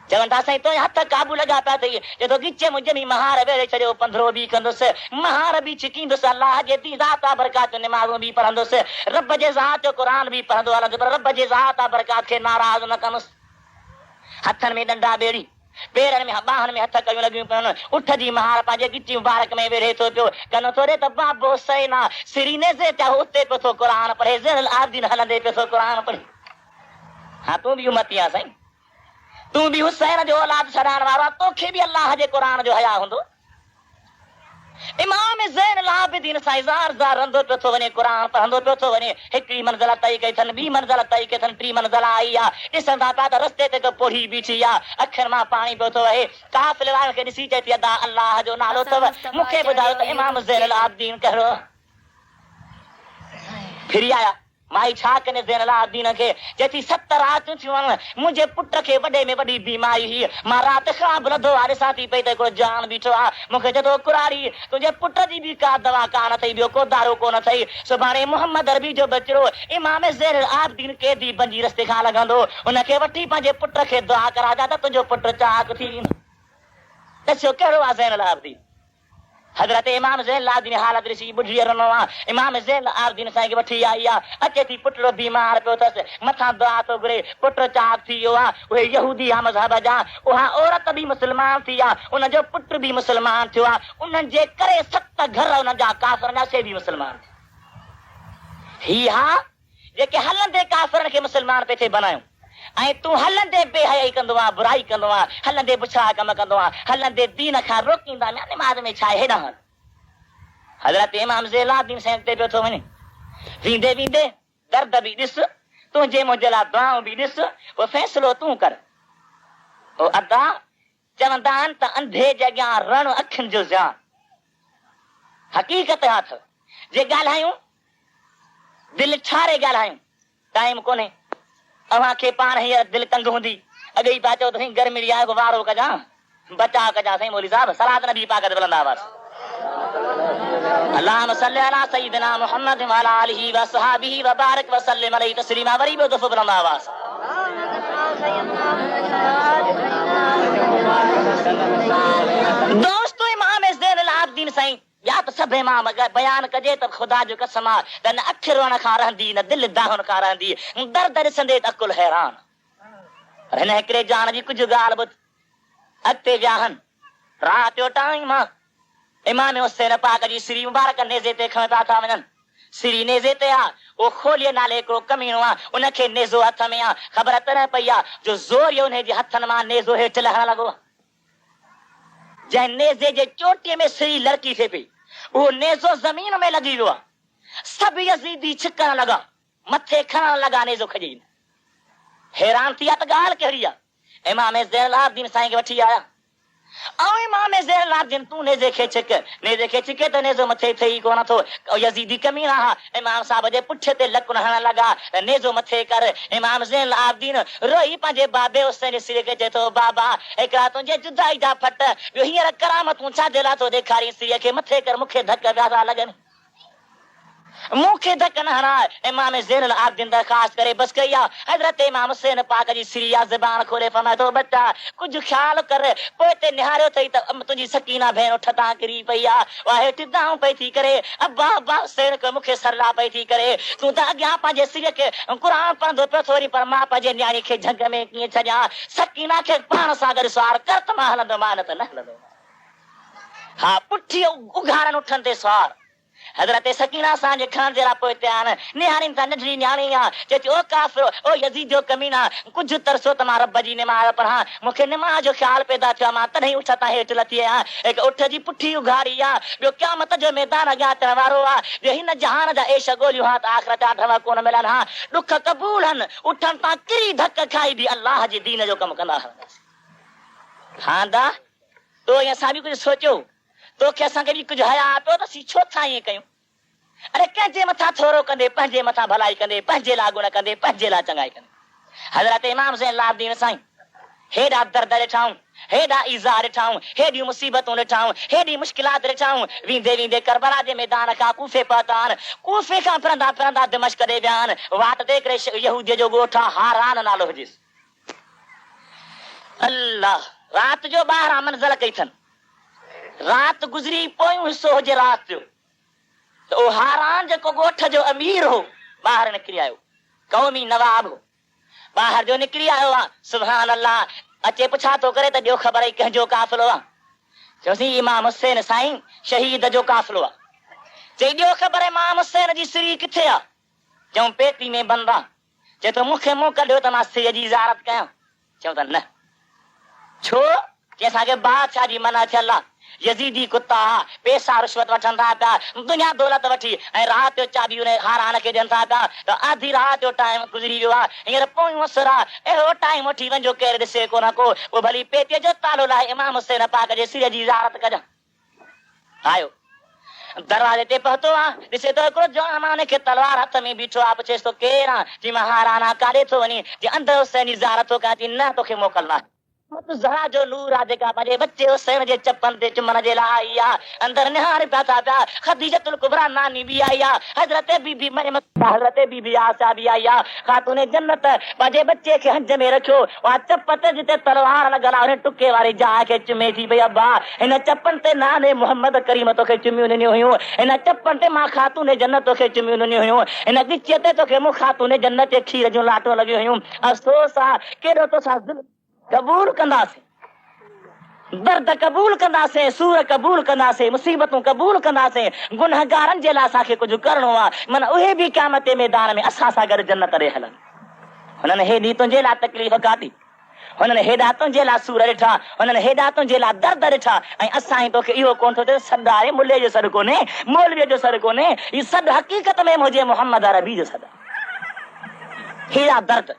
S2: चवनि था साईं तुंहिंजा हथ काबू लॻा पिया अथई, चए थो गिचे मुंहिंजे में महार वेड़े छॾियो, पंद्रो बि कंदुसि, महार बि छिकींदुसि, अल्लाह जे दी ज़ात बरकात निमाज़ूं बि पढ़ंदुसि, रब जे ज़ात जो क़ुरान बि पढ़ंदो हलंदुसि, पर रब जे ज़ात बरकात खे नाराज़ न कंदुसि। हथनि में डंडा बेड़ी, पेरनि में ॿाहनि में हथ कयूं लॻियूं पियूं, उठ जी महार पंहिंजे गिची मुबारक में वेड़े थो पियो। कन थोरे त बाबो हुसैन आहे, सिरीने जे चाहे उते पियो थो क़ुरान पढ़े, ज़ैनुल आबिदीन हलंदे पियो थो क़ुरान पढ़े। हा तूं बि उमती आहे साईं, तूं बि हुसैन जो औलाद छॾाइण वारो आहे, तोखे बि अल्लाह जे क़ुरान जो हया हूंदो। इमाम ज़ैनुल आबिदीन साईं ज़ार ज़ार रंदो पियो थो वञे, क़ुरान पढ़ंदो पियो थो वञे। हिकिड़ी मंज़िल तई कई अथनि, ॿी मंज़िल तई कई अथनि, टी मंज़िल आई आहे। ॾिसंदा पिया त रस्ते ते पोड़ी बीठी आहे, अखियुनि मां पाणी पियो थो वहे। काफ़िले वारनि खे ॾिसी चए थी अदा अल्लाह जो नालो अथव, मूंखे ॿुधायो त इमाम ज़ैनुल आबिदीन कहिड़ो? फिरी आया माई छा कने ज़ैनुल आबिदीन खे? चए थी 70 रातियूं थियूं आहिनि, मुंहिंजे पुट खे वॾे में वॾी बीमारी हुई, मां राति ख़्वाब लधो आहे, ॾिसां थी पई त हिकिड़ो जान बीठो आहे। मूंखे चए थो कुरारी तुंहिंजे पुट जी बि का दवा कान अथई, ॿियो को दारू कोन अथई। सुभाणे मोहम्मद अरबी जो बचड़ो इमाम ज़ैनुल आबिदीन कैदी बंजी रस्ते खां लॻंदो, उनखे वठी पंहिंजे पुट खे दुआ कराइजा त तुंहिंजो पुट चाक थी वेंदो। ॾिसो कहिड़ो आहे ज़ैनुल आबिदीन। हज़रत इमाम ज़ैनुल आबिदीन हालत ॾिसी ॿुधी रहियो आहे। इमाम ज़ैनुल आबिदीन साईं खे वठी आई आहे, अचे थी पुटड़ो बीमार पियो अथसि, मथां दुआ थो घुरे, पुट चाक थी वियो आहे। उहे यहूदी आहे मज़हब जा, उहा औरत बि मुस्लमान थी आहे, उनजो पुट बि मुस्लमान थियो आहे, उन्हनि जे करे 7 घर उन जा काफ़िरनि जा से बि मुस्लमान थी। ही हा जेके हलंदे काफ़िरनि खे मुस्लमान पे थे बनायूं, ऐं तूं हलंदे बेहयाई कंदो आहे, बुराई कंदो आहे, हलंदे बुछड़ा कम कंदो आहे, हलंदे दीन खां रोकींदा निमाज़ में छा हेॾां हल। हज़रत इमाम ज़ैनुल आबिदीन साईं ते पियो थो वञे, वेंदे वेंदे दर्द बि ॾिस, तुंहिंजे मुंहिंजे लाइ दुआऊं बि ॾिस, उहो फ़ैसिलो तूं कर। ओ अदा चवंदा आहिनि त अंधे जे अॻियां रण अखियुनि जो ज़ियान, हक़ीक़त हथ जे ॻाल्हायूं दिलि छारे ॻाल्हायूं, टाइम कोन्हे। अव्हां खे पाण हींअर दिलि तंग हूंदी, अॻे ई पिया चओ त साईं गर्मी आहे को वारो कजां बचा कजां साईं मौलवी साहब सलात नबी पाक ते बुलंद आवाज़ अल्लाहुम्म सल्ली अला सय्यिदिना मुहम्मद व अला आलिहि व असहाबिहि व बारिक व सल्लिम अलैहि तस्लीमा वरी ॿियो दफ़ो बुलंद आवाज़ दोस्तो इमाम ज़ैनुल आबिदीन साईं या त सभु इमाम बयान कजे त ख़ुदा जो कसम आहे त न अखि रोअण खां रहंदी न दिलि दाहण खां रहंदी दर्द ॾिसंदे त अकुल हैरान पर हिन हिकिड़े जान जी कुझु ॻाल्हि ॿुध अॻिते वियाहनि राति जो टाइम आहे इमाम हुसैन पाक जी श्री मुबारक नेज़े ते खणंदा था वञनि श्री नेज़े ते आहे उहो खोलीअ नाले हिकिड़ो कमीणो आहे उनखे नेज़ो हथ में आहे ख़बर तॾहिं पई आहे जो ज़ोर उन जे हथनि मां नेज़ो हेठि लहण लॻो जंहिं नेज़े जे चोटीअ में श्री लड़की थिए पई उहो नेज़ो ज़मीन में लॻी वियो आहे सभु यज़ीदी छिकण लॻा मथे खणण लॻा नेज़ो खॼी हैरान थी आहे त ॻाल्हि कहिड़ी आहे इमाम ज़ैनुल आबिदीन साईं खे वठी आया ऐं इमाम ज़ैनुल आबिदीन तूं नेज़े खे छिके त नेज़ो मथे थिए ई कोन थो यज़ीदी कमीना हा इमाम साहब जे पुठे ते लकुन हणण लॻा नेज़ो मथे कर इमाम ज़ैनुल आबिदीन रोई पंहिंजे बाबे हुसैन सिर खे चए थो बाबा हिकिड़ा तुंहिंजे जुदाई जा फट ॿियो हींअर करामतूं छाजे लाइ थो ॾेखारी सिर खे मथे कर मूंखे धक पिया था लॻनि मूंखे धक न हणाए इमाम ज़ैनुल आबिदीन दरख़्वास्त करे बस कई आहे हज़रत इमाम हुसैन पाक जी सिरिया ज़बान खोले फरमाए थो बच्चा कुझु ख़्याल कर पोइ ते निहारियो अथई त तुंहिंजी सकीना भेण उठ तां किरी पई आहे उहा हेठि दाऊं पई थी करे अब्बा अब्बा हुसैन खे मूंखे सरला पई थी करे तूं त अॻियां पंहिंजे सिर खे क़ुर पढ़ंदो पियो थोरी पर मां पंहिंजे न्याणी खे झंग में कीअं छॾियां सकीना खे पाण सां गॾु सुवार कर त मां हलंदो मां न त न हलंदो हा पुठी उघाड़नि उठनि ते सुवार हज़रत सकीना असांजे खणण जे लाइ पोइ आहिनि निहारीनि था नंढड़ी न्याणी आहे चए थी ओ काफ़िरो ओ यज़ीद जो कमीना कुझु तरसो त मां रब जी निमाज़ पढ़ां मूंखे निमाज़ जो ख़्यालु पैदा थियो आहे मां तॾहिं उठ तां हेठि लथी आहियां हिकु उठ जी पुठी उघाड़ी आहे ॿियो क़यामत जो मैदान अॻियां अचण वारो आहे ॿियो हिन जहान जा ऐश ॻोल्हियूं हा त आख़िरत जा ढव कोन मिलनि हा ॾुख क़बूल आहिनि उठनि तां किरी धक खाई बि अलाह जे दीन जो कमु कंदा हलंदासीं हा दा तो असां बि कुझु सोचियो तोखे असांखे बि कुझु हया पियो त असीं छो था ईअं कयूं अरे कंहिंजे मथां थोरो कंदे पंहिंजे मथां भलाई कंदे पंहिंजे लाइ गुण कंदे पंहिंजे लाइ चङाई कंदे हज़रत इमाम ज़ैनुल आबिदीन साईं हेॾा दर्द ॾिठाऊं हेॾा ईज़ा ॾिठाऊं हेॾियूं मुसीबतूं ॾिठाऊं हेॾी मुश्किलात ॾिठाऊं वेंदे वेंदे करबला जे मैदान खां कूफे पहुता आहिनि कूफे खां फिरंदा फिरंदा दिमश्क ॾे विया आहिनि वाट ते हिकिड़े यहूदीअ जो ॻोठु आहे हारान नालो हुजेसि अल्लाह राति जो ॿाहिरां मंज़िल कई अथनि राति गुज़री पोयों हिसो हुजे राति जो त उहो हारान जेको ॻोठ जो अमीर हो ॿाहिरि निकिरी आयो क़ौमी नवाब हो ॿाहिरि जो निकिरी आयो आहे सुभान अल्लाह अचे पुछा थो करे त ॾियो ख़बर ई कंहिंजो काफ़िलो आहे चयोसीं इमाम हुसैन साईं शहीद जो काफ़िलो आहे चई ॾियो ख़बर इमाम हुसैन जी सिरी किथे आहे चऊं पेती में बंदि आहे चए थो मूंखे मुंहुं कढियो त मां सिर जी ज़ारत कयां चऊं त न छो कि असांखे बादशाह जी मना थियल आहे यज़ीदी कुत्ता पैसा रिश्वत वठनि था पिया दुनिया दौलत वठी ऐं राति जो चाबी उन हारान खे ॾियनि था पिया त आधी राति जो टाइम गुज़री वियो आहे हींअर पोयों असुर आहे अहिड़ो टाइम वठी वञो केरु ॾिसे कोन को पोइ भली पेतीअ जो तालो लाइ इमाम हुसैन पाक जे सिर जी ज़ारत कजां आयो दरवाजे ते पहुतो आहे ॾिसे थो हिकिड़ो जवान मां हुनखे तलवार हथ में बीठो आहे पुछेसि थो केरु आहे चई मां हाराना काॾे थो वञी जे अंदरि हुसैन जी ज़ारत थो कयां थी न तोखे मोकिलना ज़रा जो नूर आहे जेका पंहिंजे बच्चे हुसैन जे चपन ते चुमण जे लाइ आई आहे अंदरि निहार पिया था पिया खदीजतुल कुबरा नानी बि आई आहे हज़रत बीबी मरियम हज़रत बीबी आसा बि आई आहे ख़ातून जन्नत पंहिंजे बच्चे खे हंज में रखियो उहा चप ते जिते तलवार लॻल आहे टुके वारी जाइ खे चुमे थी भई अब्बा हिन चपनि ते नाले मोहम्मद करीम तोखे चुमियूं ॾिनियूं हुयूं हिन चपनि ते मां ख़ातून जन्नत तोखे चुमियूं ॾिनियूं हुयूं हिन गिचीअ ते तोखे मूं ख़ातून जन्नत जे खीर जूं लाटूं लॻियूं हुयूं अफ़सोस आहे केॾो तोसां क़बूल कंदासीं दर्द क़बूल कंदासीं सूर क़बूल कंदासीं मुसीबतूं क़बूल कंदासीं गुनहगारनि जे लाइ असांखे कुझु करिणो आहे माना उहे बि क़यामत जे मैदान में असां सां गॾु जन्नत ॾे हलनि हुननि हेॾी तुंहिंजे लाइ तकलीफ़ काटी हुननि हेॾा तुंहिंजे लाइ सूर ॾिठा हुननि हेॾा तुंहिंजे लाइ दर्द ॾिठा ऐं असां ई तोखे इहो कोन थो थिए सॾु आहे मुले जो सॾु कोन्हे मौलवीअ जो सॾु कोन्हे हीउ सॾु हक़ीक़त में मुंहिंजे मोहम्मद अरबी जो सॾु हेॾा दर्द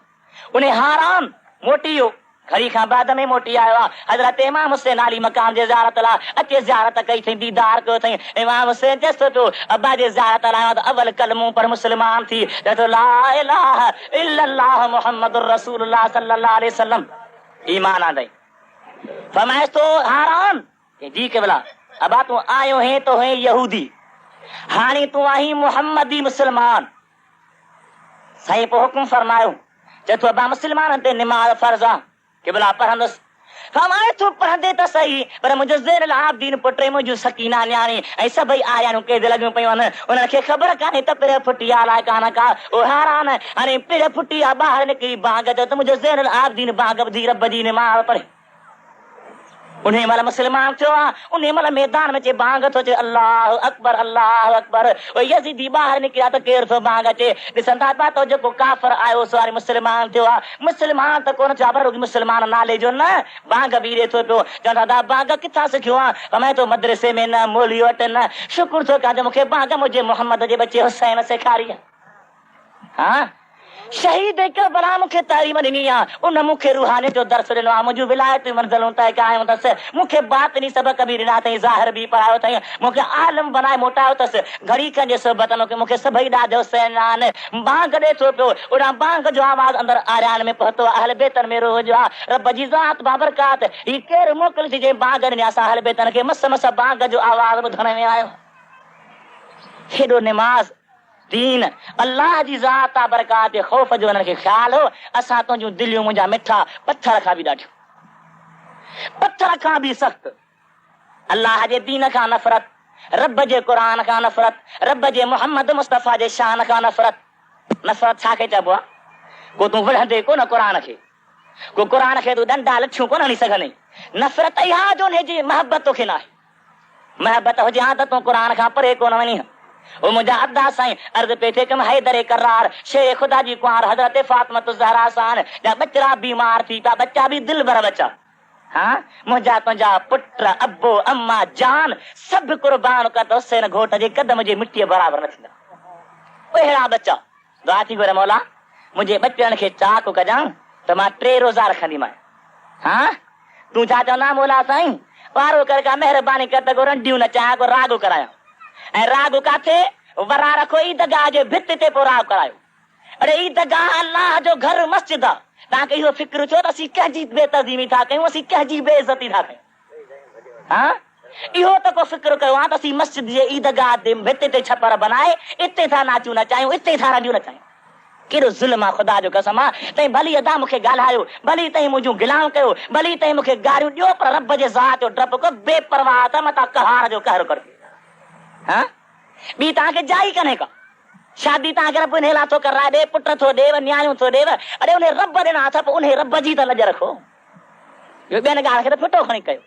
S2: उन हारान मोटी वियो घड़ी खां बाद में मोटी आयो आहे हज़रत इमाम हुसैन आली मकाम जे ज़ियारत लाइ अचे ज़ियारत कई अथई दीदार कयो अथई इमाम हुसैन चएसि थो पियो अब्बा जे ज़ियारत लाइ त अवल कलमो पर मुस्लमान थी चए थो ला इलाहा इल्लल्लाह मुहम्मदुर रसूलुल्लाह सल्लल्लाहु अलैहि वसल्लम ईमान आंदई फरमाइश तो हारान कि जी के बोला अबा तू आयो है तो है यहूदी हानी तू आई मुहम्मदी मुसलमान सही पे हुक्म फरमायो चतो अबा मुसलमान ते नमाज फर्जा के बोला पढ़ंदस फरमाए तू पढ़ंदे त सही पर मुझे ज़ैनुल आबिदीन पुटे मुझे सकीना न्याणी ऐ सभई आया नु के लॻियूं पयूं उन्हनि खे ख़बर कान्हे त पिर फुटिया अलाए कान का ओ हैरान हाणे पिर फुटिया ॿाहिरि निकिरी बांग त मुझे ज़ैनुल आबिदीन बांग ॿुधी रब जी नमाज़ पढ़े उन महिल मुसलमान थियो आहे उन महिल मैदान में चे बांग थो चे अल्लाह अकबर ओ यज़ीदी ॿाहिरि निकिरा त केरु थो बांग अचे ॾिसंदा पिया तो जेको काफ़िर आयो सो हाणे मुसलमान थियो आहे मुसलमान त कोन थियो आहे पर मुसलमान नाले जो न बांग बि ॾे थो पियो चवंदा दादा बांग किथां सिखियो आहे फरमाए तो मदरसे में न मोली वटि न शुक्र थो कयां मूंखे बांग मुंहिंजे मोहम्मद जे बचे हुसैन सेखारी आहे हा शहीद करबला मूंखे तालीम ॾिनी आहे उन मूंखे रूहानी जो दर्स ॾिनो आहे मुंहिंजूं विलायती मंज़िलूं तय कयूं अथसि मूंखे बातिनी सबक़ बि ॾिना अथई ज़ाहिर बि पढ़ायो अथई मूंखे आलम बनाए मोटायो अथसि घड़ी कंहिंजे सोबत मूंखे सभई ॾाढो सहन आहिनि बांग ॾे थो पियो उन बांग जो आवाज़ अंदरि आरियान में पहुतो अहल बेतन में रोज़ आहे रब जी ज़ात बाबरकात ही केरु मोकिलिजी जे बांग ॾिनी असां अहल बेतन खे मस मस बांग जो आवाज़ ॿुधण में आयो हेॾो निमाज़ दीन अल्लाह जी ज़ात बरकात ख़ौफ़ जो उन्हनि खे ख़्याल हो असां तुंहिंजूं दिलियूं मुंहिंजा मिठा पत्थर खां बि ॾाढियूं पत्थर खां बि सख़्तु अल्लाह जे दीन खां नफ़रत रब जे क़ुरान खां नफ़रत रब जे मोहम्मद मुस्तफ़ा जे शान खां नफ़रत छा खे चइबो आहे को तूं विढ़ंदे कोन क़ुरान खे को क़ुरान खे तूं डंडा लठियूं कोन हणी सघंदे नफ़रत इहा जो हुनजी महबत तोखे न आहे महबत हुजे हा त तूं क़ुरान खां परे कोन वञी ओ मुंहिंजा अदा साईं अर्ज़ पे थे कम हैदर करार शेर खुदा जी कुंवार हज़रत फातिमा ज़हरा सान जा बचड़ा बीमार थी पिया बच्चा बि दिल भर बच्चा हाँ मुंहिंजा तुंहिंजा पुट अबो अम्मा जान सभु कुर्बान कर तो हुसैन घोट जे कदम जे मिट्टीअ बराबर न थींदा अहिड़ा बच्चा दुआ थी घुरे मौला मुंहिंजे बचड़नि खे चाक कजां त मां 3 रोज़ा रखंदीमांइ हाँ तूं छा चवंदा मौला साईं वारो कर का महिरबानी कर त को रंडियूं न चाहे को राग करायां ऐं राग काथे वरा रखो ईदगाह जे भित ते पोइ राग करायो अरे ईदगाह अल्लाह जो घर मस्जिद आहे तव्हांखे इहो फिक्र छो त असीं कंहिंजी बेतज़ीमी था कयूं असीं कंहिंजी बेइज़ती था कयूं हा इहो त को फिक्र कयो आहे त असीं मस्जिद जे ईदगाह ते भित ते छपर बनाए इते था नाचूं नचायूं इते था रंडियूं नचायूं केॾो ज़ुल्म आहे ख़ुदा जो कसम आहे तई भली अदा मूंखे ॻाल्हायो भली तई मुंहिंजूं गिलाऊं कयो भली तई मूंखे गारियूं ॾियो पर रब जे ज़ात जो डप को बेपरवाह त मथां कहार जो कहर कर हाँ बी तव्हांखे जाई कने का शादी तव्हांखे रब उन लाथो कराए ॾे पुट थो ॾेव न्याणियूं थो ॾेव अरे उन रब ॾिना अथव उन रब जी त लॼ रखो इहो ॿियनि ॻाल्हि खे त फिटो खणी कयो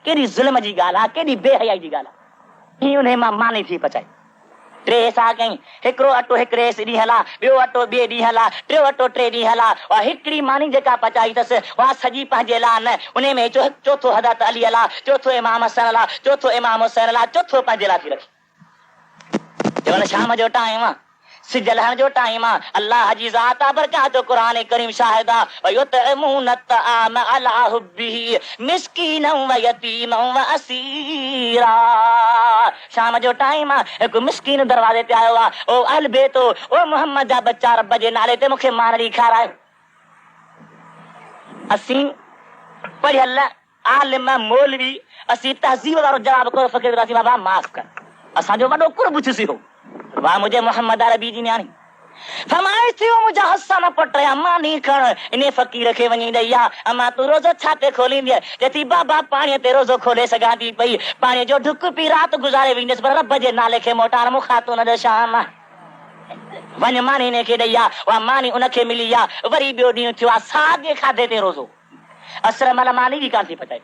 S2: केॾी ज़ुल्म जी ॻाल्हि आहे केॾी बेहयाई जी ॻाल्हि आहे हीअं उन मां मानी थी पचाई 3 हिसा कई हिकिड़ो अटो हिकिड़े ॾींहुं हला ॿियो अटो ॿिए ॾींहुं हला टियों अटो 3 ॾींहुं हला और हिकिड़ी मानी जेका पचाई अथसि उहा सॼी पंहिंजे लाइ न उन में चोथो हज़रत अली हला चोथो इमाम हसन हला चोथो इमाम हुसैन हला चोथो पंहिंजे लाइ थी रखी जवन शाम जो टाइम आहे सिज लहण जो टाइम आहे अल्लाह जी ज़ात बरकात क़ुरान करीम शाहिदा व युतइमून अत्ताम अला हुब्बिही मिस्कीनन व यतीमन व असीरा शाम जो टाइम आहे हिकु मिस्कीन दरवाजे ते आयो आहे ओ अहल बेत ओ मोहम्मद जा बच्चा रब जे नाले ते मूंखे मानड़ी खारायो असीं पढ़ियल आलिम मौलवी असीं तहज़ीब वारो जवाब कोन फ़क़ीर रासी बाबा माफ़ कर असांजो वॾो कुर्ब थिसियो वाह मुंहिंजे मोहम्मद अरबी जी न्याणी फरमाए थियो मुंहिंजा हसन पुट अम्मा नी खण इन फ़क़ीर खे वञी ॾेई आ अम्मा तूं रोज़ो छा ते खोलींदीअ चए थी बाबा पाणीअ ते रोज़ो खोले सघां थी पई पाणीअ जो ढुक पी राति गुज़ारे वेंदसि पर रब जे नाले खे मोटार मूंखां तूं न शाम वञ मानी ने खे ॾेई आ उहा मानी उनखे मिली आहे वरी ॿियो ॾींहुं थियो आहे साॻे खाधे ते रोज़ो असर महिल मानी बि कान थी पचाई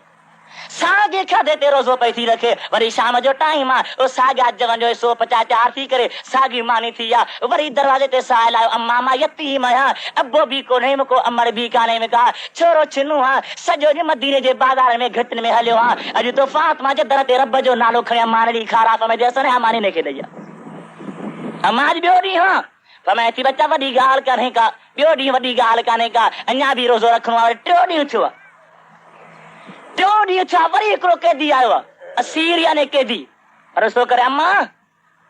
S2: साॻे खाधे ते रोज़ो पई थी रखे वरी शाम जो टाइम आहे साॻिया जवन जो हिसो 50 थी करे साॻी मानी थी आहे वरी दरवाजे ते साहिल आयो अम्मा मां यतीम आहियां अबो बि कोन्हे को अमर बि कान्हे का छोरो छिनू आहे सॼो ॾींहुं मदीने जे बाज़ार में घिटनि में हलियो आहे अॼु तो फातिमा जे दर ते रब जो नालो खणी मानड़ी खाराप में असां मानी ने खे ॾेई अम्मा अॼु ॿियो ॾींहुं आहे फरमाए थी बच्चा वॾी ॻाल्हि कान्हे का ॿियो ॾींहुं वॾी ॻाल्हि कान्हे का अञा बि रोज़ो रखणो आहे टियों ॾींहुं थियो आहे टियों ॾींहुं छा वरी हिकिड़ो कैदी आयो आहे असीर यानी कैदी अरे सो करे अम्मा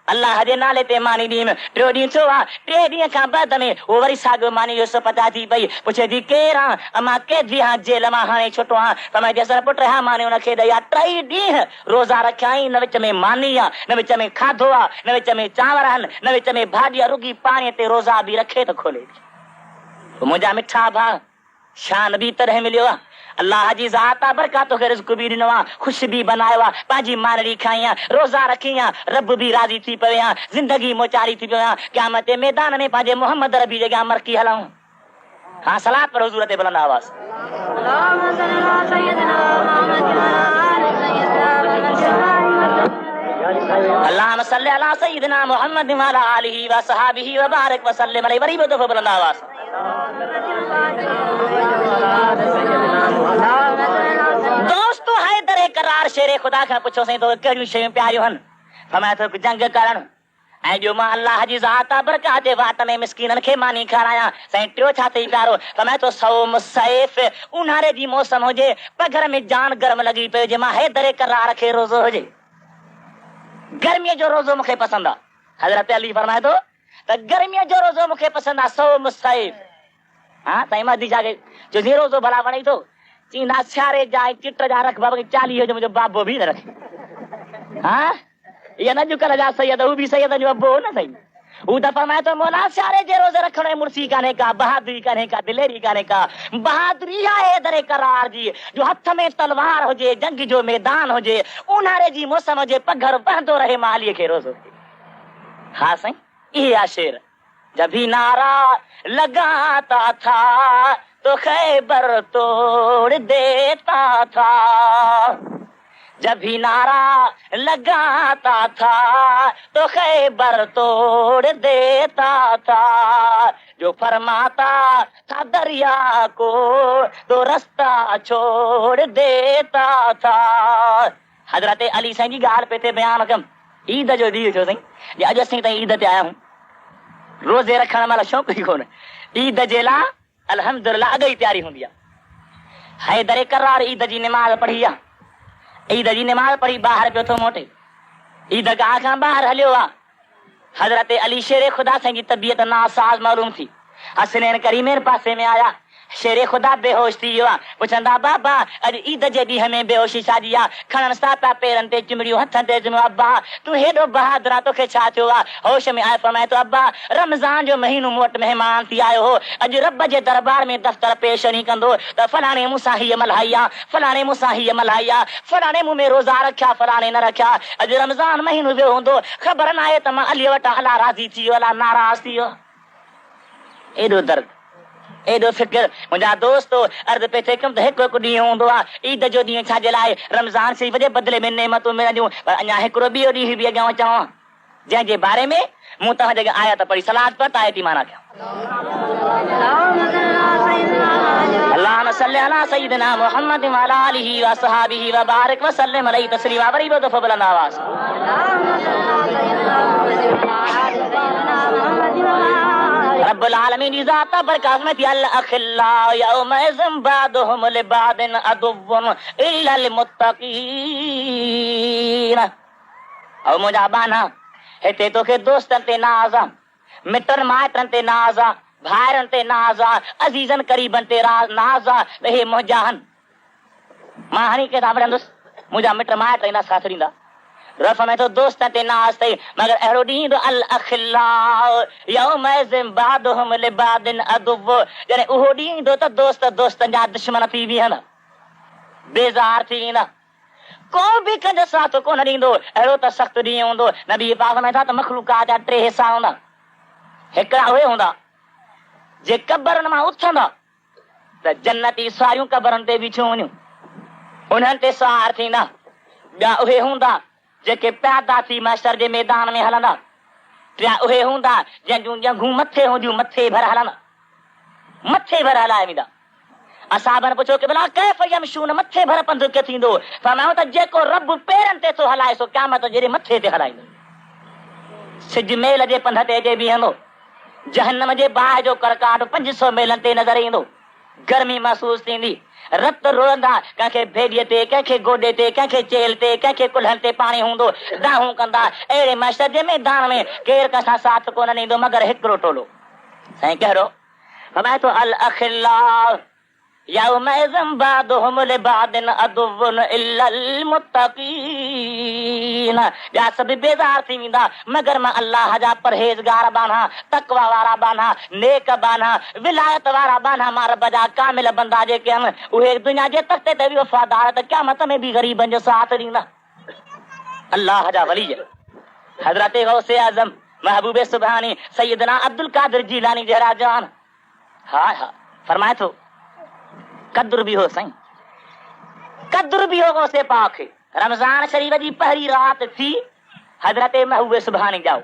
S2: अल्लाह जे नाले ते मानी ॾींहुं टियों ॾींहुं थियो आहे 3 ॾींहं खां बाद में उहो वरी साॻियो मानी जो सो पता थी पई पुछे थी केरु आहे मां कैदी आहियां जेल मां हाणे छुटो आहियां त मां चयसि पुट हा माने हुनखे ॾेई 3 ॾींहं रोज़ा रखिया आहीं न विच में मानी आहे न विच में खाधो आहे न विच में चांवर आहिनि न विच में भाॼी आहे रुगी पाणीअ ते रोज़ा बि रखे त खोले मुंहिंजा मिठा भाउ शान बि तरह मिलियो आहे अल्लाह जी ज़ात आहे बरकात तोखे रिज़्क़ बि ॾिनो आहे ख़ुशि बि बनायो आहे पंहिंजी मानड़ी खाई आहे रोज़ा रखी आहे रब बि राज़ी थी पियो आहे ज़िंदगी मोचारी थी पियो आहे क़यामत जे मैदान में पंहिंजे मोहम्मद रबी जे अॻियां मरकी हलूं हाँ सलात पर हुज़ूर ते बुलंद आवाज़ अल्लाहुम्मा सल्ली अला सय्यिदिना मुहम्मद व अला आलिहि व सहाबिहि व बारिक व सल्लिम अलैहि वरी दफ़ा बुलंद आवाज़ दोस्तो हैदर करार शेरे खुदा खां पुछो साईं तो कहिड़ियूं शयूं प्यारियूं आहिनि फरमाए थो जंग करणु ऐं ॿियो मां अल्लाह जी ज़ात आहे बरकात जे वात में मिस्कीननि खे मानी खारायां साईं टियों छा अथई प्यारो फरमाए थो सौम सैफ ऊन्हारे जी मौसम हुजे पघर में जान गरम लॻी पई हुजे मां हैदर करार खे रोज़ो हुजे गर्मीअ जो रोज़ो मूंखे पसंदि आहे हज़रत अली फरमाए थो त गर्मीअ जो रोज़ो मूंखे पसंदि आहे सौम सैफ हाँ साईं मां छा कई जो जीअं रोज़ो भला वणे थो चींदा सियारे जा चिट जा रख बाबा 40 जो मुंहिंजो बाबो बि न रखे हाँ इहे न अॼुकल्ह जा सैयद हू बि सैयद जो अबो न साईं हू त फरमाए थो मौला सियारे जे रोज़े रखण में मुर्सी कान्हे का बहादुरी कान्हे का दिलेरी कान्हे का बहादुरी आहे हैदर करार जी जो हथ में तलवार हुजे जंग जो मैदान हुजे ऊन्हारे जी मौसम हुजे पघर बहंदो रहे मालीअ खे रोज़ो हाँ साईं इहे आहे शेर जब भी नारा लगाता था तो खैबर तोड़ देता था जब भी नारा लगाता था तो खैबर तोड़ देता था जो फरमाता था दरिया को तो रास्ता छोड़ देता था हजरत अली साईं जी ॻाल्हि पे ते बयान कम ईद जो ॾींहुं थियो साईं अॼु असीं ताईं ईद ते आया आहियूं रोज़े रखण महिल शौक़ु ई कोन्हे ईद जे लाइ अल्हम्दुलिल्लाह अॻ ई तयारी हूंदी आहे हैदर करार ईद जी निमाज़ पढ़ी आहे ईद जी निमाज़ पढ़ी ॿाहिरि पियो थो मोटे ईदगाह खां ॿाहिरि हलियो आहे हज़रत अली शेरे खुदा साईं जी तबियत नासाज़ मालूम थी हसनैन करीमेर पासे में आया शेरे खुदा बेहोश थी वियो आहे पुछंदा बाबा अॼु ईद जे ॾींहं में बेहोशी छाजी आहे खणनि सा पिया पेरनि ते चिमड़ियूं हथनि ते चिमड़ियूं अब्बा तूं हेॾो बहादुर आहे तोखे छा थियो आहे होश में आयो फरमाए थो अब्बा रमज़ान जो महीनो मूं वटि महिमान थी आयो हो अॼु रब जे दरबार में दफ़्तर पेश नहीं कंदो त फलाणे मूंसां हीअ मल्हाई आहे फलाणे मूंसां हीअ मल्हाई आहे फलाणे मूं में रोज़ा रखिया फलाणे न रखिया अॼु रमज़ान महीनो वियो हूंदो ख़बर न आहे त मां अली वटां अला राज़ी थी वियो अला नाराज़ थी वियो एॾो दर्द एॾो फिक्र मुंहिंजा दोस्तो अर्ज़ पे थिए कम त हिकु हिकु ॾींहुं हूंदो आहे ईद जो ॾींहुं छाजे लाइ रमज़ान शरीफ़ जे बदिले में नेमतूं मिलंदियूं पर अञा हिकिड़ो ॿियो ॾींहुं बि अॻियां चवां जंहिंजे बारे में मूं तव्हांजे आया त पढ़ी सलात पर ताए थी माना कयां अल्लाहुम्मा सल्ली अला सय्यिदिना मुहम्मद व अला आलिहि व सहाबिहि व बारिक व सल्लिम अलैहि तस्लीमा वरी ॿियो दफ़ो बुलंद आवाज़ रब्बुल आलमीन जी ज़ात बरकात में थी अल अखिल्ला यौमइज़िन बादुहुम लिबादिन अदुव्वुन इल्लल मुत्तक़ीन ओ मुंहिंजा बाना हिते तोखे दोस्तनि ते नाज़ आहे मिटनि माइटनि ते नाज़ आहे भाइरनि ते नाज़ आहे अज़ीज़नि क़रीबनि ते नाज़ आहे त हे मुंहिंजा आहिनि मां हाणे केॾा वणंदुसि मुंहिंजा मिट माइट ईंदा साथ ॾींदा रफ़ में तो दोस्त ते नाज़ अथई मगर अहिड़ो ॾींहुं अल अखिल्ला यौमइज़िन बादुहुम लिबादिन अदुव्व जॾहिं उहो ॾींहुं ईंदो त दोस्त दोस्तनि जा दुश्मन थी वेहंदा बेज़ार थी वेंदा को बि कंहिंजो साथ कोन ॾींदो अहिड़ो त सख़्तु ॾींहुं हूंदो नबी पाक में था त मख़लूक़ात जा 3 हिसा हूंदा हिकिड़ा उहे हूंदा जे कबरनि मां उथंदा त जन्नती सारियूं कबरनि ते बीठियूं वञूं उन्हनि ते सवार थींदा ॿिया उहे हूंदा जेके पैदा थी महशर जे मैदान में हलंदा टिया उहे हूंदा जंहिंजूं ॼंघूं मथे हूंदियूं मथे भर हलंदा मथे भर हलाए वेंदा असाबनि पुछो कि भला कैफ़ यमशून मथे भर पंधु कीअं थींदो फरमायो त जेको रब पेरनि ते थो हलाए सो क़यामत जहिड़े मथे ते हलाईंदो सिज मेल जे पंध ते अचे बीहंदो जहन्नम जे बाहि जो करकाट 500 मेलनि ते नज़र ईंदो गर्मी महसूस थींदी, रत रुड़ंदा, कंहिंखे भेॾीअ ते, कंहिंखे गोॾे ते, कंहिंखे चेल ते, कंहिंखे कुल्हनि ते पाणी हूंदो, दाहूं कंदा। अहिड़े मशर जे मैदान में केरु कंहिंसां साथ कोन ॾींदो मगर हिकिड़ो टोलो। साईं कहिड़ो? फरमाए थो अल अखिल्ला यौमइज़िन बादुहुम लिबादिन अदुव्वुन इल्लल मुत्तक़ीन। ॿिया सभु बेज़ार थी वेंदा मगर मां अल्लाह जा परहेज़गार बाना, तक़वा वारा बाना, नेक बाना, विलायत वारा बाना, मां रब जा कामिल बंदा जेके आहिनि उहे दुनिया जे तख़्ते ते बि वफ़ादार, त क़यामत में बि ग़रीबनि जो साथ ॾींदा। अल्लाह जा वली हज़रत गौसे आज़म महबूबे सुभानी सैयदना अब्दुल कादिर जीलानी जहिड़ा जवान। हा हा फरमाए थो कद्र भी हो साईं, कद्र भी हो गौसे पाक। रमज़ान शरीफ जी पहिरीं रात थी, हज़रत महबूबे सुभानी जाओ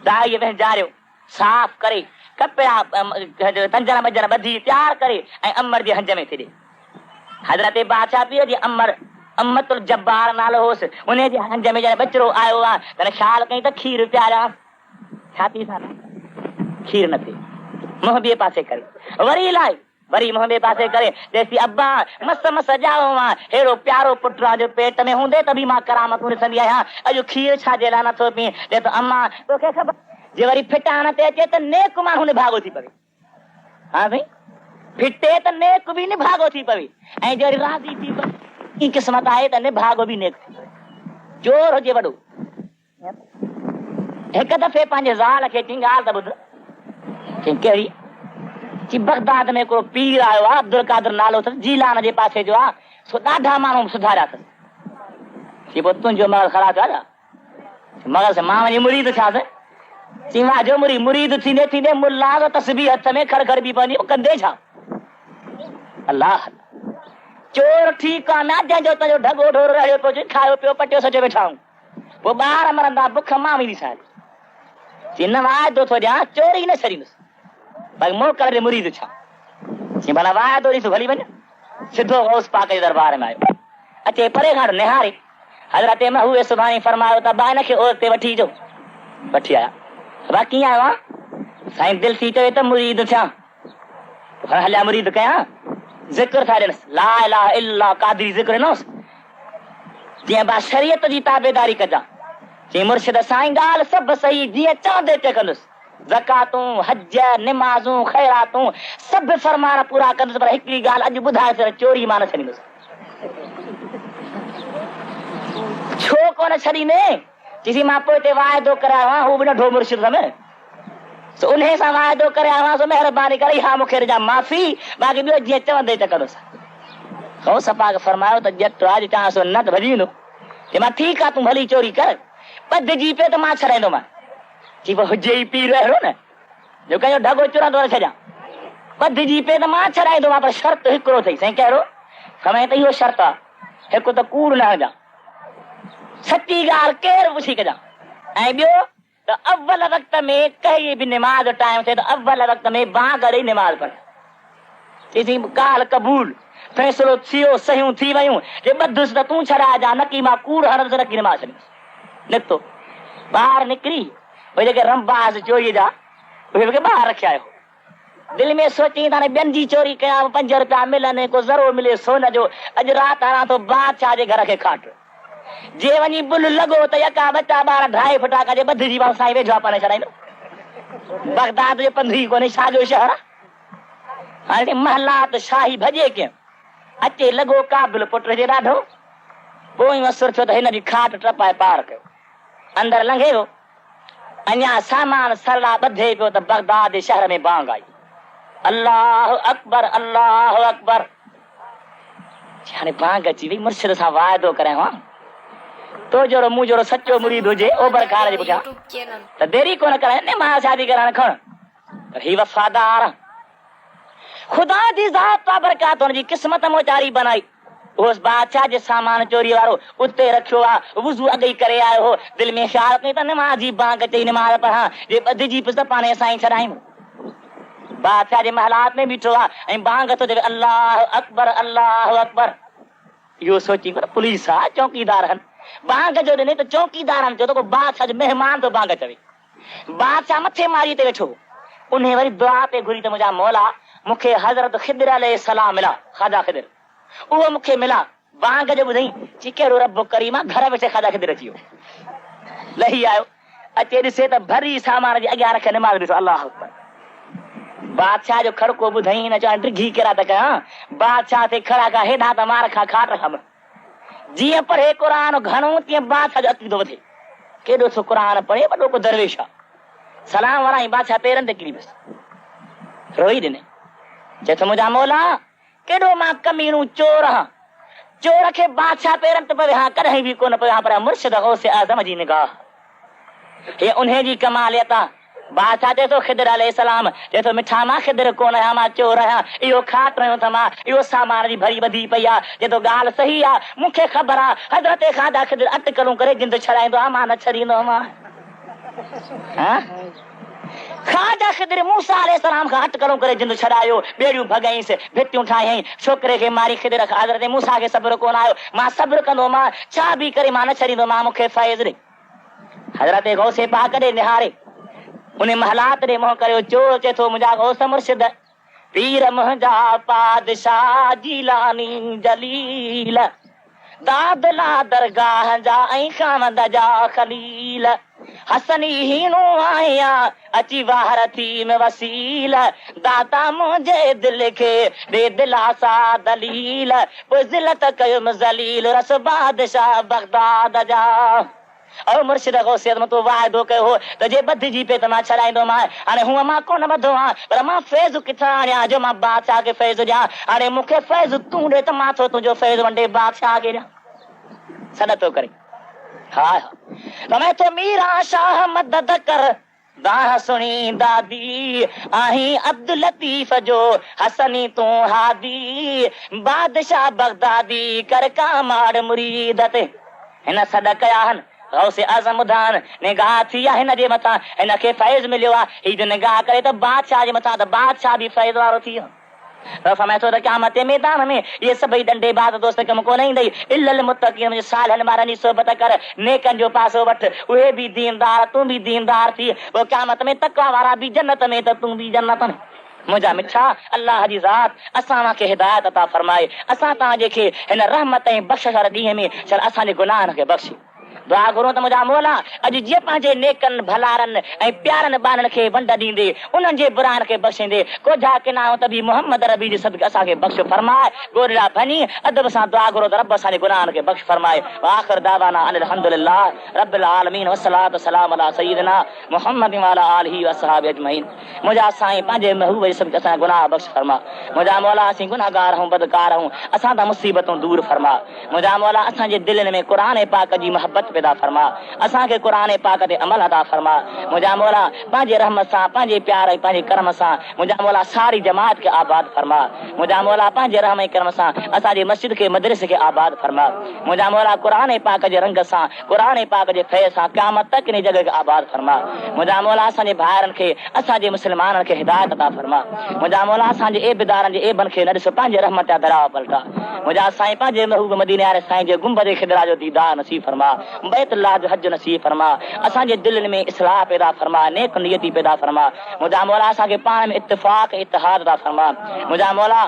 S2: दाई में जारियो साफ़ करे कपिड़ा तंजर मंजर ॿधी तयार करे ऐं अमर जे हंज में थी ॾे। हज़रत बादशाह पीर जी अमर अम्मतुल जब्बार नालो होसि, उन जे हंज में जॾहिं बचिरो आयो आहे त ख़्याल कई त खीर प्यारा छाती सां खीर न थिए, मुंहुं ॿिए पासे करे वरी इलाही वरी मुंहुं ॿिए पासे करे चएसि अब्बा मस मस ॼाओ मां हेड़ो प्यारो पुटु जो पेट में हूंदे त बि मां करामतूं ॾिसंदी आहियां, अॼु खीर छाजे लाइ नथो पी? चए त अम्मा तोखे ख़बर जे वरी फिटाण ते अचे त नेक माण्हू निभागो थी पवे। हा साईं फिटे त नेक बि निभागो थी पवे, ऐं जे वरी राज़ी थी पवे ई क़िस्मत आहे त निभागो बि नेक थी पवे। चोर हुजे वॾो, हिकु दफ़े पंहिंजे ज़ाल खे चई ॻाल्हि त ॿुध। चई कहिड़ी? चई बगदाद में हिकिड़ो पीर आयो आहे, अब्दुल कादिर नालो अथसि, जीलान जे पासे जो आहे, सो ॾाढा माण्हू सुधारिया अथसि। चई पोइ तुंहिंजो मगज़ ख़राबु थियो आहे छा? मगज़ मां वञी मुरीद थियासीं। चई वाह जो मुरीद थींदे थींदे मुल्ला जो तस्बीह हथ में खड़ खड़ बि पवंदी, कंदे छा? अल्लाह चोर ठीकु आहे न, जंहिंजो तुंहिंजो ढगो ढोर रहियो पियो, चई खायो पियो पटियो सॼो वेठा आहियूं, पोइ ॿार मरंदा बुख मां वेंदी सारी। चई न वाइदो थो ॾियां चोरी न छॾींदुसि, भई मोकल ॾे मुरीद छा? चई भला वाइदो ॾिस भली वञ। सिधो गौस पाक जे दरबार में आयो, अचे परे खां निहारे हज़रत महबूबे सुभाणे फरमायो त बा हिन खे ओर ते वठी अचो। वठी आया। बा कीअं आयो आहे? साईं दिलि थी चवे त मुरीद थियां, हलिया मुरीद कयां, ज़िक्र था ॾिनसि ला इलाहा इल्लल्लाह क़ादरी ज़िक्र ॾिनोसि, जीअं बा शरीयत जी ताबेदारी कजां। चई मुर्शिद साईं ॻाल्हि सभु सही जीअं चवंदे ते कंदुसि, ज़कातूं हज निमाज़ूं ख़ैरातूं सभु फरमान पूरा कंदुसि, पर हिकिड़ी ॻाल्हि अॼु ॿुधाए छॾ, चोरी मां न छॾींदुसि। छो कोन छॾींदे? चई मां पोइ हिते वाइदो करायो आहे, हू बि नंढो मुर्शिद में उन सां वाइदो करे आयो आहियां, महिरबानी करे हा मूंखे ॾिजां माफ़ी, बाक़ी ॿियो जीअं चवंदे त कंदुसि। हो सफ़ा फरमायो त ॼट अॼु चवांसि न त भॼी वेंदो। चई मां ठीकु आहे तूं भली चोरी कर, ॿधिजी पियो त मां छॾाईंदोमांइ। चई पोइ हुजे ई पीर अहिड़ो न जो कंहिंजो ढगो चुरंदो न छॾियां, ॿधिजी पियो त मां छॾाईंदोमांइ, पर शर्त हिकिड़ो अथई। साईं कहिड़ो? समय त इहो शर्त आहे, हिकु त कूड़ न हणजां, सची ॻाल्हि केरु पुछी कजां, ऐं ॿियो त अव्वल वक़्त में कई बि निमाज़ टाइम थिए त अव्वल वक़्त में बांग ॾेई निमाज़ पढ़। चई ॻाल्हि क़बूल, फ़ैसिलो थियो, सहियूं थी वयूं, जे ॿधुसि त तूं छॾाइजां, न की मां कूड़ हणंदुसि, न की निमाज़ छॾींदुसि। निकितो ॿाहिरि निकिरी भई जेके रंबाज़ चोरीअ जा उहे बि ॿाहिरि रखिया आयो। दिलि में सोची त हाणे ॿियनि जी चोरी कयां, 5 रुपया मिलनि, को ज़रो मिले सोन जो, अॼु राति हणां थो बादशाह जे घर खे खाट, जे वञी बुल लॻो त यका बचा ॿार ढाई फटाका जे ॿधिजी विया, साईं वेझो पाणे छॾाईंदो। बगदाद जो पंधु कोन्हे, छाजो शहर आहे? हाणे महलात शाही भॼे कीअं, अचे लॻो क़ाबिल पुट जे ॾाढो, पोइ मसुर थियो त हिन जी खाट टपाए पार कयो, अंदरि लंघे वियो, अञा सामान सरला ॿधे पियो त बगदाद जे शहर में बांग आई, अल्लाह अकबर अल्लाह अकबर। हाणे बांग अची वई, मुर्शिद सां वाइदो करायो आहे, तो जहिड़ो मूं जहिड़ो सचो मुरीद हुजे ओभर खार जे पुठियां त देरी कोन कराए, मां शादी करण खण, ही वफ़ादार ख़ुदा जी ज़ात बरकात हुनजी क़िस्मत मोचारी बनाई। उस बादशाह जे सामान चोरी वारो उते रखियो आहे, वुज़ू अॻई करे आयो हो, दिलि में ख़्याल कई त निमाज़ जी बांग चई निमाज़ पढ़ां, जे ॿधिजी पियुसि त पाणे साईं छॾायूं। बादशाह जे महलात में बीठो आहे ऐं बांग थो चवे अल्लाह अकबर अल्लाह अकबर। इहो सोची पर पुलिस आहे, चौकीदार आहिनि, बांग जो ॾिने त चौकीदारनि चयो त को बादशाह जो महिमान तो बांग चवे। बादशाह मथे मारी ते वेठो, उन वरी दुआ पे घुरी त मुंहिंजा मौला मूंखे हज़रत ख़िदर अलैहिस्सलाम मिला, ख़ाजा ख़िदर। उहो मूंखे मिला, वांग जो ॿुधई चई कहिड़ो रब करीम आहे, घर वेठे ख़ाजा ख़िदर अची वियो। लही आयो, अचे ॾिसे त भरी सामान जे अॻियां रखे निमाज़ ॾिसो, अल्लाह अकबर। बादशाह जो खड़को ॿुधई न चवां डिघी कहिड़ा त कयां, बादशाह ते खड़ा कया, हेॾा त मार खा खाट खम। जीअं पढ़े क़ुर घणो तीअं बादशाह जो अति थो वधे। केॾो सो क़ुर पढ़े, वॾो को दरवेश आहे। सलाम वराई, बादशाह पेरनि ते किरी बसि रोई ॾिने, चए थो मुंहिंजा मौला केॾो मां कमीणू चोर आहियां। चोर खे बादशाह पेरनि ते पवे, हा कॾहिं बि कोन पियो, पर मुर्शिद गौसे आज़म जी निगाह हे उन्हे जी कमालियत आहे। बादशाह चए थो ख़िदर अलैहिस्सलाम, चए थो मिठा मां ख़िदर कोन आहियां, मां चोर आहियां। इहो खाट रहियो त मां, इहो सामान जी भरी वधी पई आहे। चए थो ॻाल्हि सही आहे, मूंखे ख़बर आहे हज़रत ख़ाजा ख़िदर अटकलूं करे जिंद छॾाईंदो आहे, मां न छॾींदो मां। ख़ाजा ख़िदर मूसा अलैहिस्सलाम खां अटकलूं करे जिंद छॾायो, ॿेड़ियूं भॻाईंसि, भितियूं ठाहियईं, छोकिरे खे मारी। ख़िदर हज़रत मूसा खे सब्र कोन आयो, मां सब्र कंदो, मां छा बि करे मां न छॾींदो, मां मूंखे फैज़ ॾे। हज़रत गौसे पाक ॾे निहारे, उन महलात ॾे मुंहुं करियो। चोर चए थो मुंहिंजा गौस मुर्शिद, पीर मुंहिंजा पादशाह जीलानी जलील, दादला दरगाह जा ऐं खामद जा खलील, हसनी हीनो आया अची वाहर थी में वसील, दाता मुंहिंजे दिल खे ॾे दिलासा दलील, पोइ ज़िलत कयुमि ज़लील रस बादशाह बगदाद जा। और मुर्शिद गौसे तो वाइदो कयो हो त जे बदिजी पे त मां छॾाईंदो मां। हाणे हूअं मां कोन ॿधो आहियां, पर मां फैज़ किथां आणियां जो मां बादशाह खे फैज़ ॾियां। हाणे मूंखे फैज़ तूं ॾे त मां थो तुंहिंजो फैज़ वंडे बादशाह खे ॾियां। सॾ थो करे, हा तमें तो मीरा शाह मदद कर, दाह सुणी दादी आहीं अब्दुल लतीफ़ जो हसनी तूं हादी, बादशाह बगदादी कर कामाड़ मुरीद ते। हिन सॾ कया आहिनि, गौसे आज़म ॿुधान निगाह थी आहे हिन जे मथां, हिन खे फैज़ मिलियो आहे। हीअ जो निगाह करे त बादशाह जे मथां, त बादशाह बि फैज़ वारो थी वियो। समय थो त क़यामत जे मैदान में इहे सभई डंडे बाज़ दोस्त कमु कोन ईंदई। इल्लल मुत्तक़ीन सालनि ॿारनि जी सोबत कर, नेकनि जो पासो वठ, उहे बि दीनदार, तूं बि दीनदार थी, पोइ क़यामत में तक़वा वारा बि जन्नत में, त तूं बि जन्नत में। मुंहिंजा मिठा अल्लाह जी ज़ात असां खे हिदायत अता फरमाए, असां तव्हांजे खे हिन रहमत ऐं बख़्शिश वारे ॾींहं में चल असांजे गुनाहनि खे बख़्शे। दुआ करो त मुंहिंजा मौला अॼु जीअं पंहिंजे नेकनि भलारनि ऐं प्यारनि ॿारनि खे वंड ॾींदे, उन्हनि जे बुराइनि खे बख़्शींदे, कोझा किनाऊं त बि मोहम्मद रबी जे सदक़े असांखे बख़्श फरमाए। गोरिड़ा भनी अदब सां दुआ करो त रब असांजे गुनाहनि खे बख़्श फरमाए। आख़िर दावाना अनिल हम्दुलिल्लाह रब्बिल आलमीन वस्सलातु वस्सलामु अला सय्यिदिना मुहम्मद व अला आलिहि व असहाबि अजमईन। मुंहिंजा साईं पंहिंजे महबूब जे सदक़े असांजा गुनाह बख़्श फरमा। मुंहिंजा मौला असीं गुनाहगार हूं, बदकार हूं, असां त मुसीबतूं दूर फरमा। मुंहिंजा मौला असांजे दिलनि में क़ुर पाक जी मोहबत पैदा फरमा, असांखे क़ुर पाक ते अमल अता फरमा। मुंहिंजा मौला पंहिंजे रहमत सां, पंहिंजे प्यार ऐं पंहिंजे कर्म सां मुंहिंजा मौला सारी जमात खे आबाद फरमा। मुंहिंजा मौला पंहिंजे रहम ऐं कर्म सां असांजे मस्जिद खे मदरसे खे आबाद फरमा। मुंहिंजा मौला क़ुर पाक जे रंग सां, क़ुर पाक जे फैज़ सां क़यामत तक इन जॻह खे आबाद फरमा। मुंहिंजा मौला असांजे भाइरनि खे, असांजे मुस्लमाननि खे हिदायत अता फरमा। मुंहिंजा मौला असांजे एबदारनि जे एबनि खे न ॾिस, पंहिंजे रहमत जा दरिया पलटा। मुंहिंजा साईं पंहिंजे महबूब मदीने वारे साईं जे गुंबद ख़िदरा जो दीदार नसीब फरमा, बैतुल्लाह जो हज नसीब फरमा, असांजे दिलनि में इस्लाह पैदा फरमा, नेक नियती पैदा फरमा। मुंहिंजा मौला असांखे पाण में इत्तिफ़ाक़ इत्तिहाद अता फरमा। मुंहिंजा मौला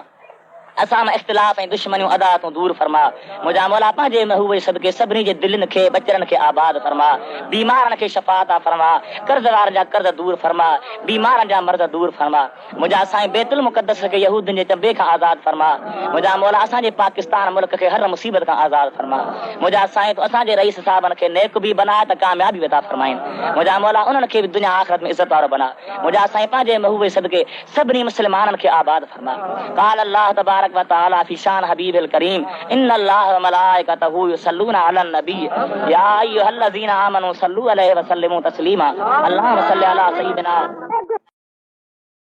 S2: असां में इख़्तिलाफ़ ऐं दुश्मनियूं अदातूं दूर फरमा। मुंहिंजा मौला पंहिंजे महबूब जे सदके सभिनी जे दिलनि खे, बचरनि खे आबाद फरमा, बीमारनि खे शफ़ा अता फरमा, कर्ज़ वारनि जा कर्ज़ दूर फरमा, बीमारनि जा मर्ज़ दूर फरमा। मुंहिंजा साईं बैतुल मुक़द्दस खे यहूदनि जे चंबे खां आज़ाद फरमा। मुंहिंजा मौला असांजे पाकिस्तान मुल्क खे हर मुसीबत खां आज़ाद फरमा। मुंहिंजा साईं तो असांजे रईस साहबनि खे नेक बि बनाए त कामयाबी अता फरमाइनि। मुंहिंजा मौला उन्हनि खे बि दुनिया आख़िरत में इज़त वारो बना। मुंहिंजा साईं पंहिंजे महबूब जे सदके सभिनी मुस्लमाननि खे आबाद फरमा। क़ाल अल्लाह तबारक व तआला फी शान हबीबिल करीम, इन्नल्लाह व मलाइकतहू युसल्लूना अलन नबी या अय्युहल्लज़ीना आमनू सल्लू अलैहि व सल्लिमू तस्लीमा। अल्लाहुम्मा सल्लि अला सय्यिदिना